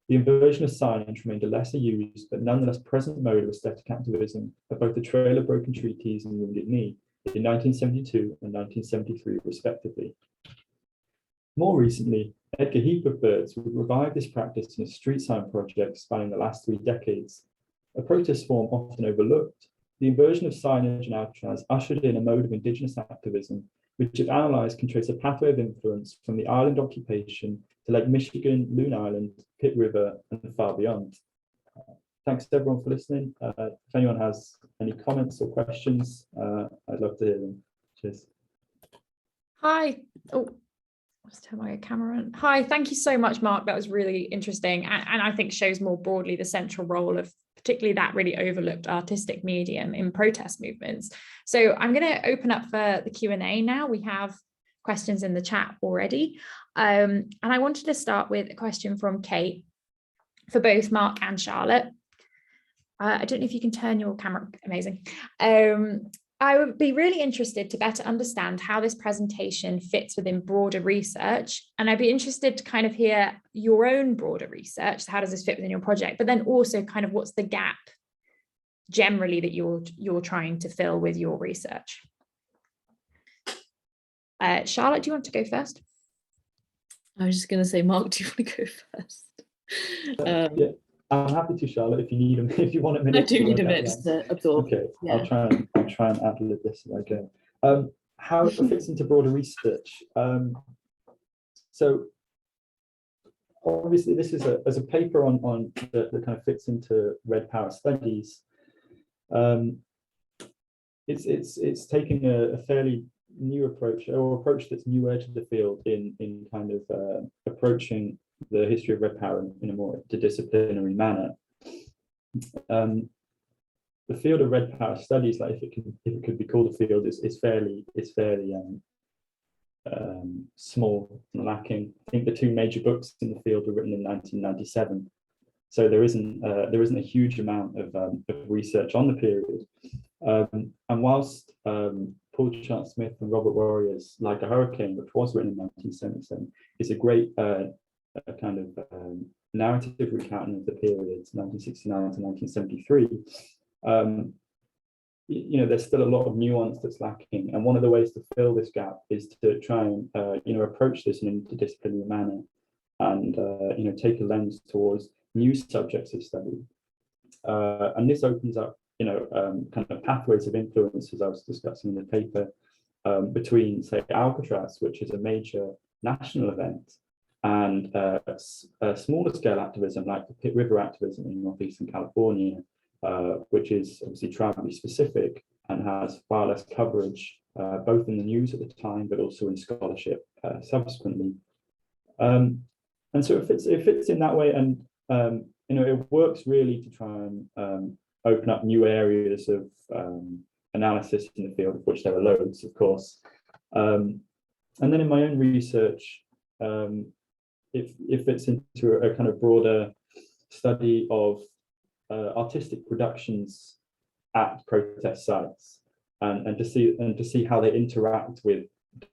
C: the inversion of signage remained a lesser used but nonetheless present mode of aesthetic activism at both the Trail of Broken Treaties and Wounded Knee in 1972 and 1973, respectively. More recently, Edgar Heath of Birds would revive this practice in a street sign project spanning the last 3 decades. A protest form often overlooked, the inversion of signage and outrage has ushered in a mode of Indigenous activism, which, if analysed, can trace a pathway of influence from the island occupation to Lake Michigan, Loon Island, Pitt River, and far beyond. Thanks to everyone for listening. If anyone has any comments or questions, I'd love to hear them. Cheers.
A: Hi. Oh, let's turn my camera on. Hi, thank you so much, Mark. That was really interesting, and I think shows more broadly the central role of particularly that really overlooked artistic medium in protest movements. So I'm going to open up for the Q&A now. We have questions in the chat already. And I wanted to start with a question from Kate for both Mark and Charlotte. I don't know if you can turn your camera, amazing. I would be really interested to better understand how this presentation fits within broader research. And I'd be interested to kind of hear your own broader research. So how does this fit within your project? But then also kind of what's the gap generally that you're trying to fill with your research? Charlotte, do you want to go first?
B: I was just going to say, Mark, do you want to go first?
C: Yeah, I'm happy to, Charlotte, if you need them, if you want a minute.
B: I do need a minute to absorb.
C: Okay,
B: yeah.
C: I'll try and ad-lib this as I go. How it fits into broader research. So obviously this is a paper on that kind of fits into Red Power studies. It's taking a fairly new approach, or approach that's newer to the field in kind of approaching the history of Red Power in a more interdisciplinary manner. The field of Red Power studies, like if it could be called a field, is fairly small and lacking. I think the 2 major books in the field were written in 1997, so there isn't a huge amount of research on the period. And whilst Paul Chant-Smith and Robert Warrior's Like a Hurricane, which was written in 1977, is a great kind of narrative recounting of the period 1969 to 1973. You know, there's still a lot of nuance that's lacking, and one of the ways to fill this gap is to try and approach this in an interdisciplinary manner, and take a lens towards new subjects of study, and this opens up kind of pathways of influence, as I was discussing in the paper, between, say, Alcatraz, which is a major national event, and smaller scale activism like the Pitt River activism in northeastern California, which is obviously tribally specific and has far less coverage, both in the news at the time, but also in scholarship subsequently. And so it fits in that way, and it works really to try and open up new areas of analysis in the field, of which there are loads, of course. And then in my own research, it fits into a kind of broader study of artistic productions at protest sites, and to see how they interact with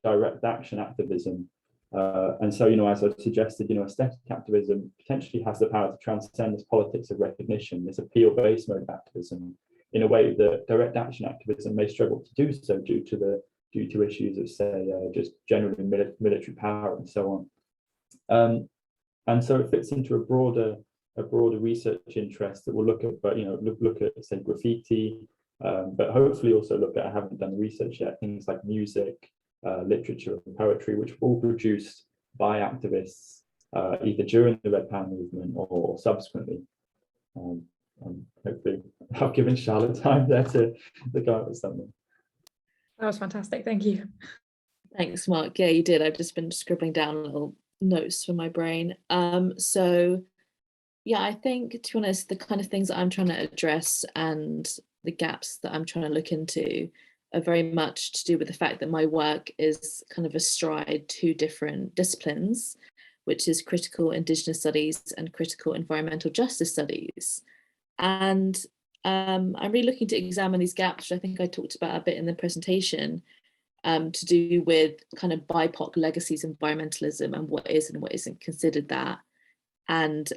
C: direct action activism. And so, as I suggested, aesthetic activism potentially has the power to transcend this politics of recognition, this appeal-based mode of activism, in a way that direct action activism may struggle to do so due to issues of, say, just generally military power and so on. And so it fits into a broader research interest that will look at say graffiti, but hopefully also look at, I haven't done the research yet, things like music, literature and poetry, which were all produced by activists either during the Red Power movement or subsequently. Hopefully I've given Charlotte time there to go up with something.
A: That was fantastic, thank you.
B: Thanks, Mark. Yeah, you did. I've just been scribbling down little notes for my brain. So yeah, I think, to be honest, the kind of things that I'm trying to address and the gaps that I'm trying to look into are very much to do with the fact that my work is kind of astride 2 different disciplines, which is critical Indigenous studies and critical environmental justice studies. And I'm really looking to examine these gaps, which I think I talked about a bit in the presentation, to do with kind of BIPOC legacies of environmentalism and what is and what isn't considered that. And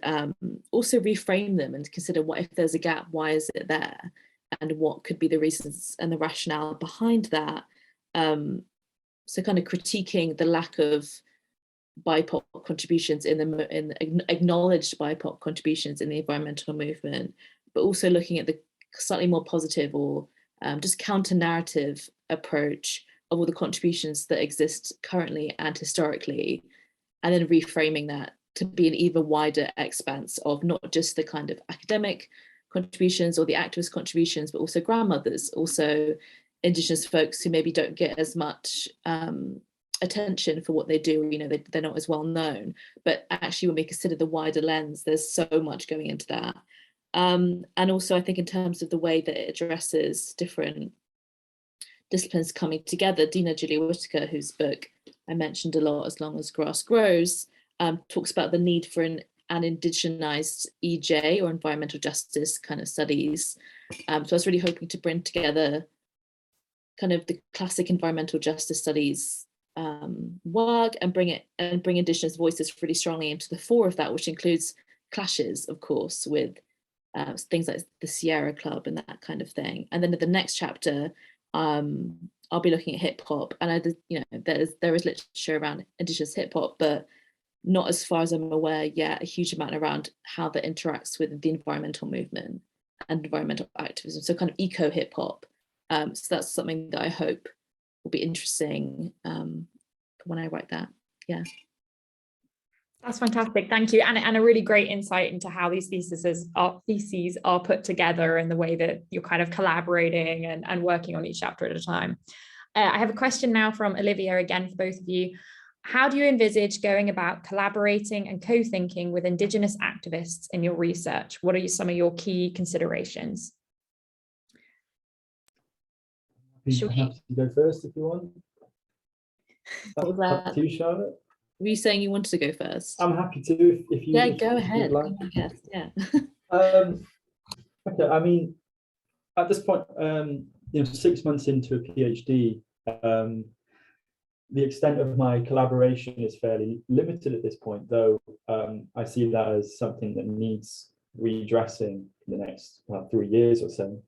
B: also reframe them and consider, what if there's a gap, why is it there? And what could be the reasons and the rationale behind that? So kind of critiquing the lack of BIPOC contributions in acknowledged BIPOC contributions in the environmental movement, but also looking at the slightly more positive or just counter-narrative approach of all the contributions that exist currently and historically, and then reframing that to be an even wider expanse of not just the kind of academic contributions or the activist contributions, but also grandmothers, also Indigenous folks who maybe don't get as much attention for what they do, you know, they're not as well known. But actually, when we consider the wider lens, there's so much going into that. And also, I think in terms of the way that it addresses different disciplines coming together, Dina Julia Whittaker, whose book I mentioned a lot, As Long as Grass Grows, talks about the need for an indigenized EJ, or environmental justice kind of studies. So I was really hoping to bring together kind of the classic environmental justice studies work and bring Indigenous voices really strongly into the fore of that, which includes clashes, of course, with things like the Sierra Club and that kind of thing. And then in the next chapter, I'll be looking at hip hop, and there is literature around Indigenous hip hop, but not, as far as I'm aware yet, a huge amount around how that interacts with the environmental movement and environmental activism. So kind of eco hip hop. So that's something that I hope will be interesting when I write that. Yeah.
A: That's fantastic, thank you, and a really great insight into how these theses are put together and the way that you're kind of collaborating and working on each chapter at a time. I have a question now from Olivia, again for both of you. How do you envisage going about collaborating and co-thinking with Indigenous activists in your research? What are some of your key considerations?
C: You have to go first if you want.
B: What was that?
C: Up to you, Charlotte.
B: Were you saying you wanted to go first?
C: I'm happy to if you.
B: Yeah, go ahead. Like. Yeah.
C: Okay. I mean, at this point, 6 months into a PhD, the extent of my collaboration is fairly limited at this point, though I see that as something that needs redressing in the next 3 years or so,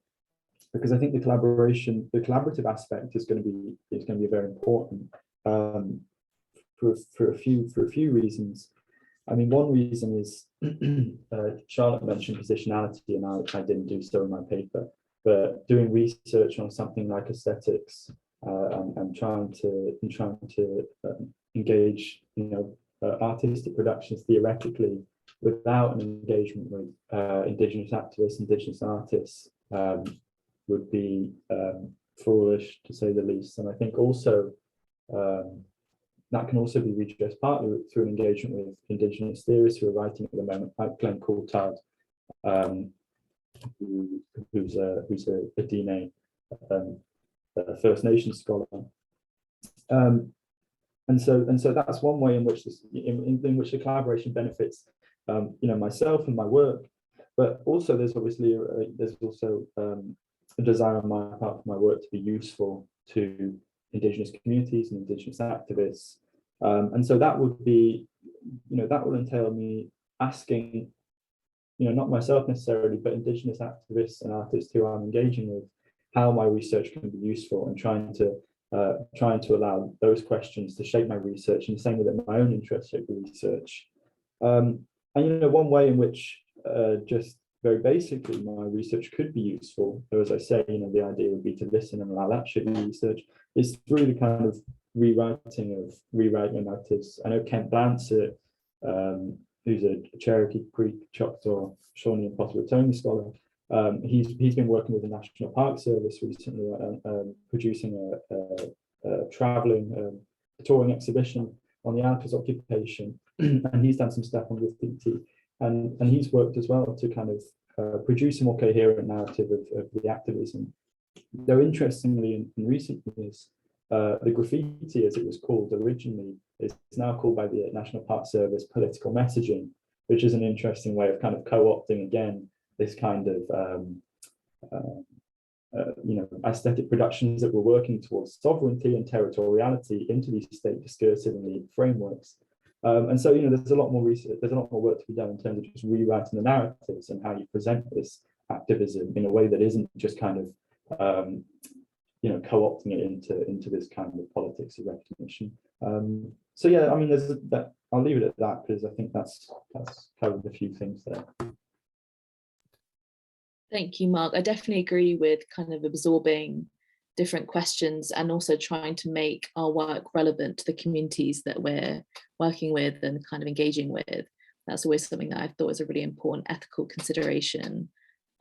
C: because I think the collaborative aspect is going to be very important for a few reasons. I mean, one reason is Charlotte mentioned positionality, and I didn't do so in my paper, but doing research on something like aesthetics and trying to engage, artistic productions theoretically without an engagement with Indigenous activists, Indigenous artists, would be foolish, to say the least. And I think also that can also be redressed partly through an engagement with Indigenous theorists who are writing at the moment, like Glenn Coulthard, who's a DNA First Nations scholar, and so that's one way in which the collaboration benefits, myself and my work, but also there's also a desire on my part for my work to be useful to Indigenous communities and Indigenous activists, and so that would be, that will entail me asking, not myself necessarily, but Indigenous activists and artists who I'm engaging with, how my research can be useful, and trying to allow those questions to shape my research in the same way that my own interests shape the research. And one way in which just very basically my research could be useful, though as I say, the idea would be to listen and allow that shape the research, is through the kind of rewriting narratives. I know Kent Blanchett, who's a Cherokee Creek, Choctaw, Shawnee and Potawatomi scholar, he's been working with the National Park Service recently, producing a traveling touring exhibition on the Alcas occupation, and he's done some stuff on graffiti, and he's worked as well to kind of produce a more coherent narrative of the activism. Though interestingly, in recent years, the graffiti, as it was called originally, is now called by the National Park Service political messaging, which is an interesting way of kind of co-opting again this kind of aesthetic productions that were working towards sovereignty and territoriality into these state discursive and elite frameworks. And so, there's a lot more research, there's a lot more work to be done in terms of just rewriting the narratives and how you present this activism in a way that isn't just kind of, co-opting it into this kind of politics of recognition. So yeah, I mean, there's that. I'll leave it at that because I think that's covered a few things there.
B: Thank you, Mark. I definitely agree with kind of absorbing different questions and also trying to make our work relevant to the communities that we're working with and kind of engaging with. That's always something that I thought was a really important ethical consideration.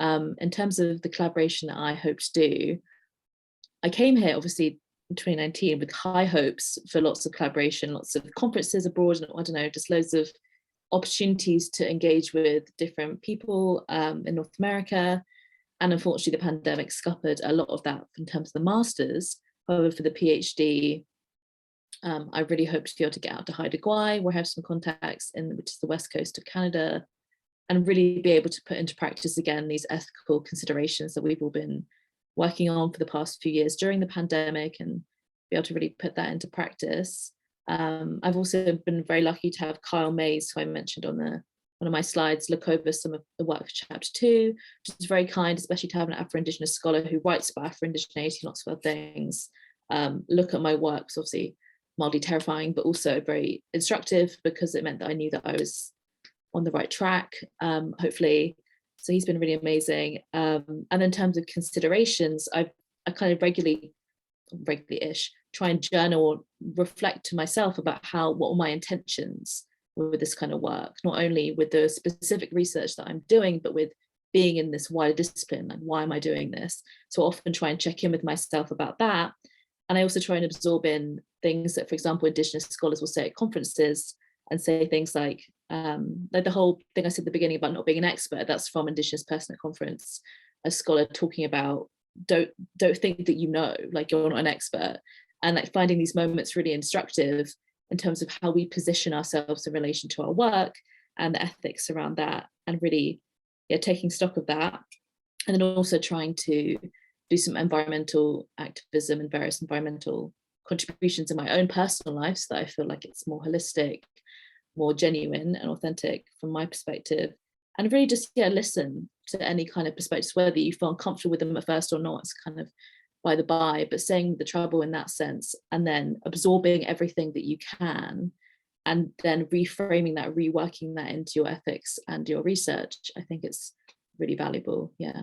B: In terms of the collaboration that I hope to do, I came here obviously in 2019 with high hopes for lots of collaboration, lots of conferences abroad, and I don't know, just loads of opportunities to engage with different people in North America. And unfortunately, the pandemic scuppered a lot of that in terms of the masters. However, for the PhD, I really hope to be able to get out to Haida Gwaii, where I have some contacts which is the west coast of Canada, and really be able to put into practice again these ethical considerations that we've all been working on for the past few years during the pandemic, and be able to really put that into practice. I've also been very lucky to have Kyle Mays, who I mentioned on one of my slides, look over some of the work for chapter 2, which is very kind, especially to have an Afro-Indigenous scholar who writes about Afro-Indigeneity, lots of other things. Look at my work, it's obviously mildly terrifying, but also very instructive because it meant that I knew that I was on the right track, hopefully. So he's been really amazing. And in terms of considerations, I kind of regularly-ish, try and journal or reflect to myself about what were my intentions with this kind of work, not only with the specific research that I'm doing, but with being in this wider discipline, like why am I doing this? So I often try and check in with myself about that. And I also try and absorb in things that, for example, Indigenous scholars will say at conferences and say things like the whole thing I said at the beginning about not being an expert, that's from Indigenous Person at Conference, a scholar talking about don't think that you know, like you're not an expert. And like finding these moments really instructive in terms of how we position ourselves in relation to our work and the ethics around that, and really taking stock of that. And then also trying to do some environmental activism and various environmental contributions in my own personal life, so that I feel like it's more holistic, more genuine and authentic from my perspective. And really just listen to any kind of perspectives, whether you feel uncomfortable with them at first or not, it's kind of by the by, but saying the trouble in that sense, and then absorbing everything that you can, and then reframing that, reworking that into your ethics and your research. I think it's really valuable. Yeah.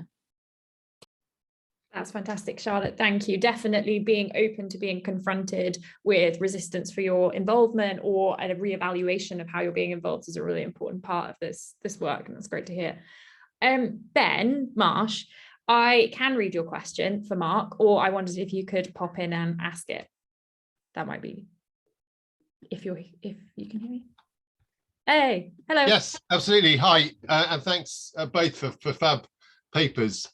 A: That's fantastic, Charlotte. Thank you. Definitely being open to being confronted with resistance for your involvement or a reevaluation of how you're being involved is a really important part of this work, and that's great to hear. Ben Marsh, I can read your question for Mark, or I wondered if you could pop in and ask it. That might be if you can hear me. Hey, hello.
D: Yes, absolutely. Hi, and thanks both for fab papers.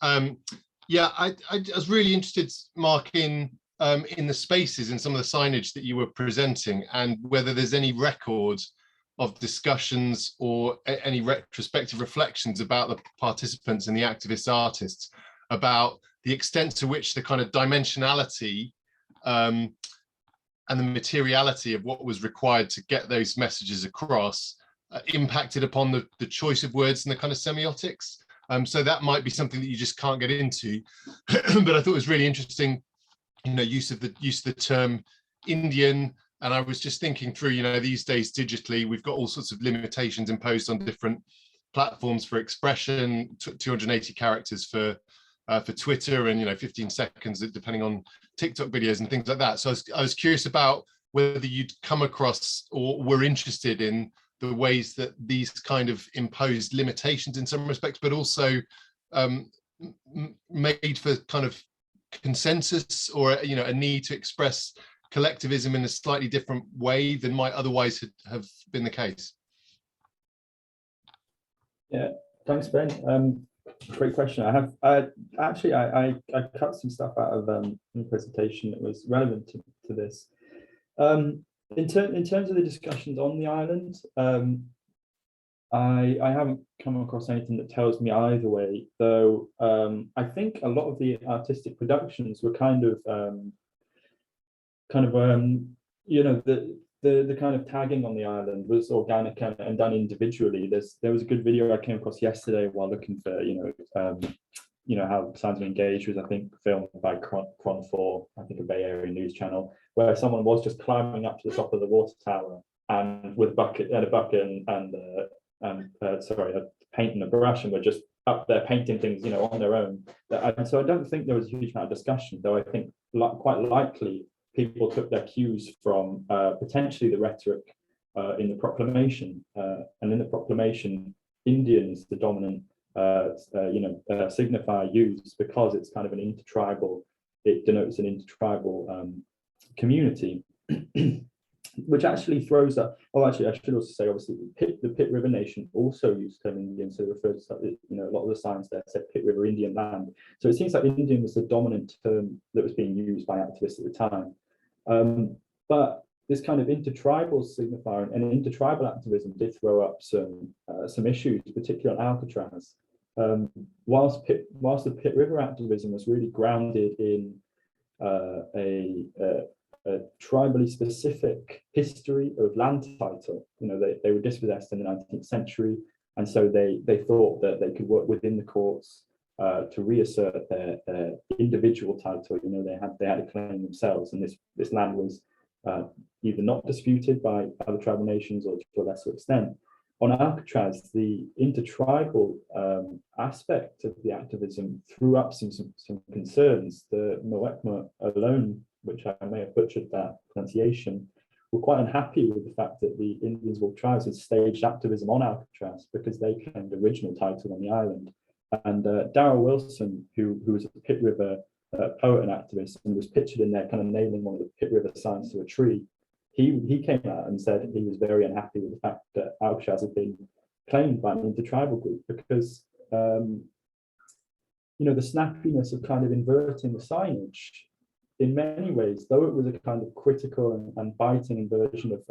D: Yeah, I was really interested, Mark, in the spaces and some of the signage that you were presenting, and whether there's any record of discussions or any retrospective reflections about the participants and the activist artists about the extent to which the kind of dimensionality and the materiality of what was required to get those messages across impacted upon the choice of words and the kind of semiotics. So that might be something that you just can't get into, but I thought it was really interesting, use of the term Indian. And I was just thinking through, these days digitally, we've got all sorts of limitations imposed on different platforms for expression, 280 characters for Twitter, and 15 seconds depending on TikTok videos and things like that. So I was curious about whether you'd come across or were interested in the ways that these kind of imposed limitations in some respects, but also made for kind of consensus or a need to express collectivism in a slightly different way than might otherwise have been the case. Yeah,
C: thanks, Ben. Great question. I cut some stuff out of the presentation that was relevant to this. In terms of the discussions on the island, I haven't come across anything that tells me either way, though. I think a lot of the artistic productions were kind of you know, the kind of tagging on the island was organic and done individually. There was a good video I came across yesterday while looking for, how Signs of Engage was, I think, filmed by Chron 4, I think a Bay Area news channel, where someone was just climbing up to the top of the water tower and with a bucket and a paint and a brush, and were just up there painting things, on their own. And so I don't think there was a huge amount of discussion, though I think quite likely people took their cues from potentially the rhetoric in the proclamation. And in the proclamation, Indian is the dominant signifier used because it's kind of an intertribal, it denotes an intertribal community, which actually throws up. Oh, actually, I should also say, obviously, the Pitt River Nation also used term Indian, so it refers to, a lot of the signs there said Pitt River Indian land. So it seems like Indian was the dominant term that was being used by activists at the time. But this kind of intertribal signifier and intertribal activism did throw up some issues, particularly on Alcatraz. Whilst the Pitt River activism was really grounded in a tribally specific history of land title, they were dispossessed in the 19th century, and so they thought that they could work within the courts to reassert their individual title. They had a claim themselves, and this land was either not disputed by other tribal nations or to a lesser extent. On Alcatraz, the intertribal aspect of the activism threw up some concerns. The Muwekma alone, which I may have butchered that pronunciation, were quite unhappy with the fact that the Indians of tribes had staged activism on Alcatraz because they claimed original title on the island. And Darrell Wilson, who was a Pitt River poet and activist and was pictured in there kind of nailing one of the Pitt River signs to a tree, he came out and said he was very unhappy with the fact that Alcatraz had been claimed by an intertribal group because, the snappiness of kind of inverting the signage in many ways, though it was a kind of critical and biting inversion of,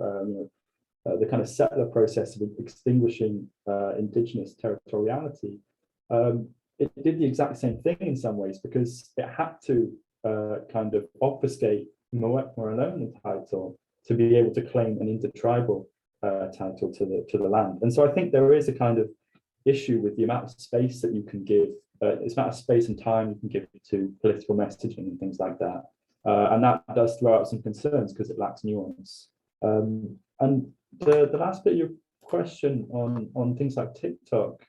C: the kind of settler process of extinguishing Indigenous territoriality, it did the exact same thing in some ways because it had to kind of obfuscate Muwekma alone the title to be able to claim an intertribal title to the land. And so I think there is a kind of issue with the amount of space that you can give, it's amount of space and time you can give to political messaging and things like that. And that does throw out some concerns because it lacks nuance. And the last bit of your question on things like TikTok,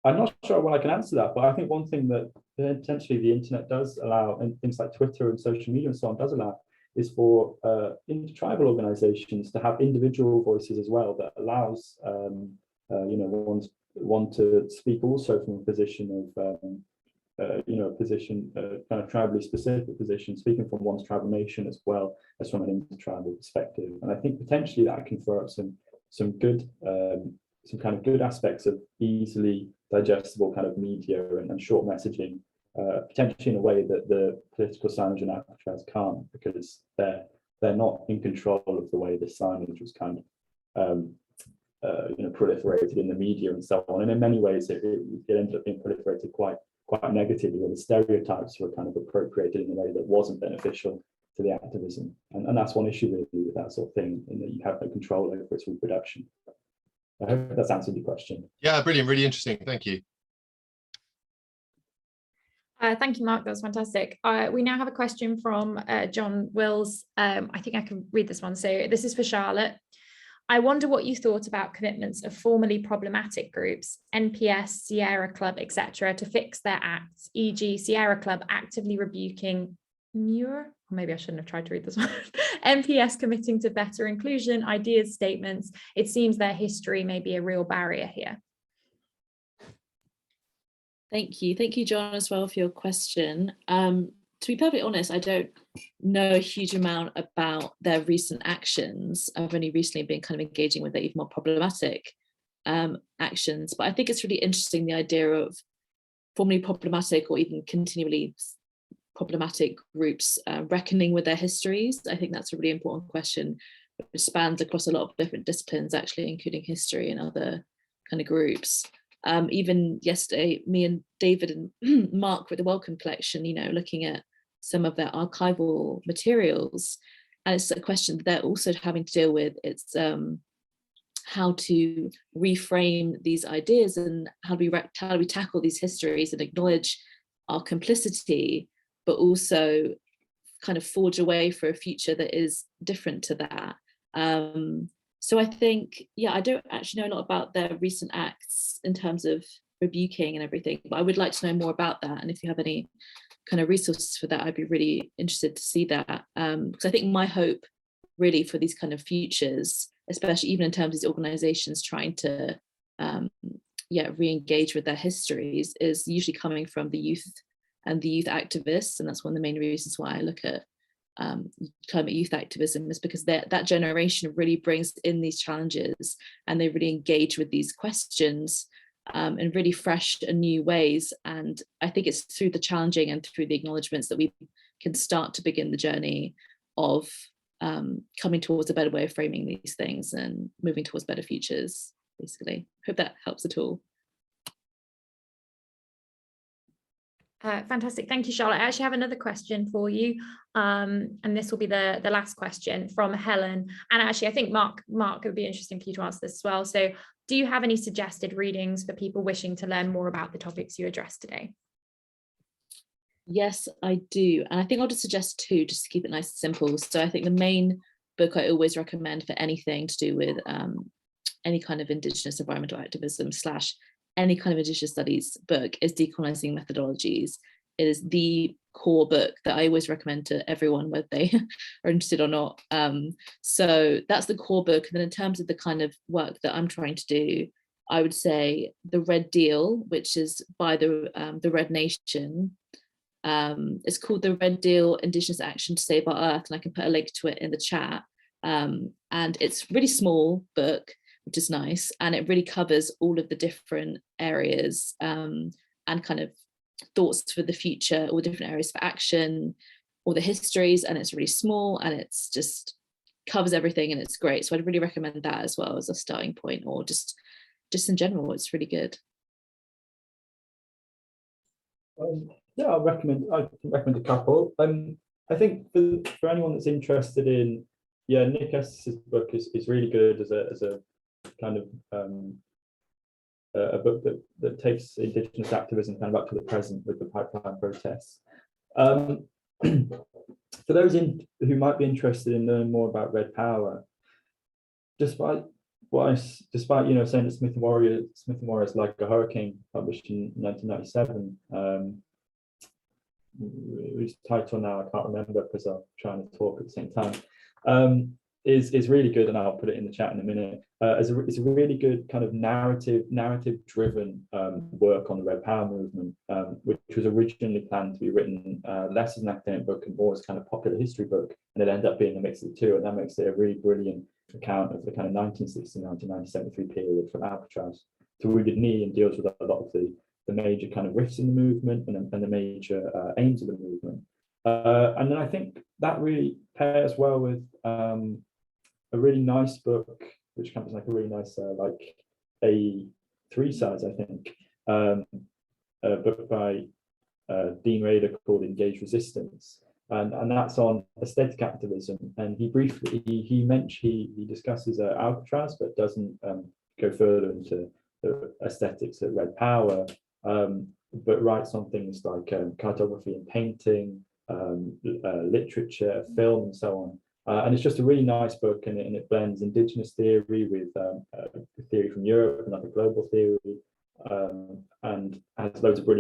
C: I'm not sure when I can answer that, but I think one thing that potentially the internet does allow, and things like Twitter and social media and so on does allow, is for intertribal organizations to have individual voices as well. That allows one to speak also from a position of kind of tribally specific position, speaking from one's tribal nation as well as from an intertribal perspective. And I think potentially that can throw up some good kind of good aspects of easily digestible kind of media and short messaging, potentially in a way that the political signage and Alcatraz can't, because they're not in control of the way the signage was kind of proliferated in the media and so on. And in many ways, it ended up being proliferated quite negatively, where the stereotypes were kind of appropriated in a way that wasn't beneficial to the activism. And that's one issue really with that sort of thing, in that you have no control over its reproduction. I hope that's answered your question.
D: Yeah, brilliant, really interesting. Thank you.
A: Thank you, Mark. That was fantastic. We now have a question from John Wills. I think I can read this one. So this is for Charlotte. I wonder what you thought about commitments of formerly problematic groups, NPS, Sierra Club, etc., to fix their acts, e.g. Sierra Club actively rebuking Muir, or maybe I shouldn't have tried to read this one, NPS committing to better inclusion, ideas, statements. It seems their history may be a real barrier here.
B: Thank you, John, as well for your question. To be perfectly honest, I don't know a huge amount about their recent actions. I've only recently been kind of engaging with their even more problematic actions, but I think it's really interesting, the idea of formerly problematic or even continually problematic groups reckoning with their histories. I think that's a really important question which spans across a lot of different disciplines, actually, including history and other kind of groups. Even yesterday, me and David and Mark with the Wellcome Collection, looking at some of their archival materials. And it's a question that they're also having to deal with. It's how to reframe these ideas and how do we tackle these histories and acknowledge our complicity, but also kind of forge a way for a future that is different to that. So I think, I don't actually know a lot about their recent acts in terms of rebuking and everything, but I would like to know more about that. And if you have any kind of resources for that, I'd be really interested to see that. Because I think my hope really for these kind of futures, especially even in terms of these organizations trying to re-engage with their histories, is usually coming from the youth and the youth activists. And that's one of the main reasons why I look at climate youth activism, is because that generation really brings in these challenges and they really engage with these questions in really fresh and new ways. And I think it's through the challenging and through the acknowledgements that we can start to begin the journey of coming towards a better way of framing these things and moving towards better futures, basically. Hope that helps at all.
A: Fantastic. Thank you, Charlotte. I actually have another question for you. And this will be the last question from Helen. And actually, I think Mark, it would be interesting for you to answer this as well. So do you have any suggested readings for people wishing to learn more about the topics you addressed today?
B: Yes, I do. And I think I'll just suggest two, just to keep it nice and simple. So I think the main book I always recommend for anything to do with any kind of Indigenous environmental activism / any kind of Indigenous studies book is Decolonizing Methodologies. It is the core book that I always recommend to everyone, whether they are interested or not. So that's the core book. And then in terms of the kind of work that I'm trying to do, I would say The Red Deal, which is by the Red Nation. It's called The Red Deal: Indigenous Action to Save Our Earth, and I can put a link to it in the chat. And it's a really small book, which is nice, and it really covers all of the different areas and kind of thoughts for the future, all different areas for action, all the histories, and it's really small and it's just covers everything and it's great. So I'd really recommend that as well as a starting point, or just in general, it's really good.
C: I can recommend a couple. I think for anyone that's interested in, Nick Estes' book is really good as a kind of a book that takes Indigenous activism kind of up to the present with the pipeline protests. For those who might be interested in learning more about Red Power, despite saying that Smith and Warriors Like a Hurricane, published in 1997, whose title now I can't remember because I'm trying to talk at the same time, is really good, and I'll put it in the chat in a minute. It's a really good kind of narrative driven work on the Red Power movement, which was originally planned to be written less as an academic book and more as kind of popular history book, and it ended up being a mix of the two, and that makes it a really brilliant account of the kind of 1969 to 1973 period from Alcatraz to Wounded Knee, and deals with a lot of the major kind of rifts in the movement and the major aims of the movement. And then I think that really pairs well with a really nice book, which comes like a really nice like A3 size, I think, a book by Dean Rader called Engage Resistance, and that's on aesthetic activism. And he discusses Alcatraz, but doesn't go further into the aesthetics of Red Power, but writes on things like cartography and painting, literature, film, and so on. And it's just a really nice book, and it blends Indigenous theory with theory from Europe and like a global theory, and has loads of brilliant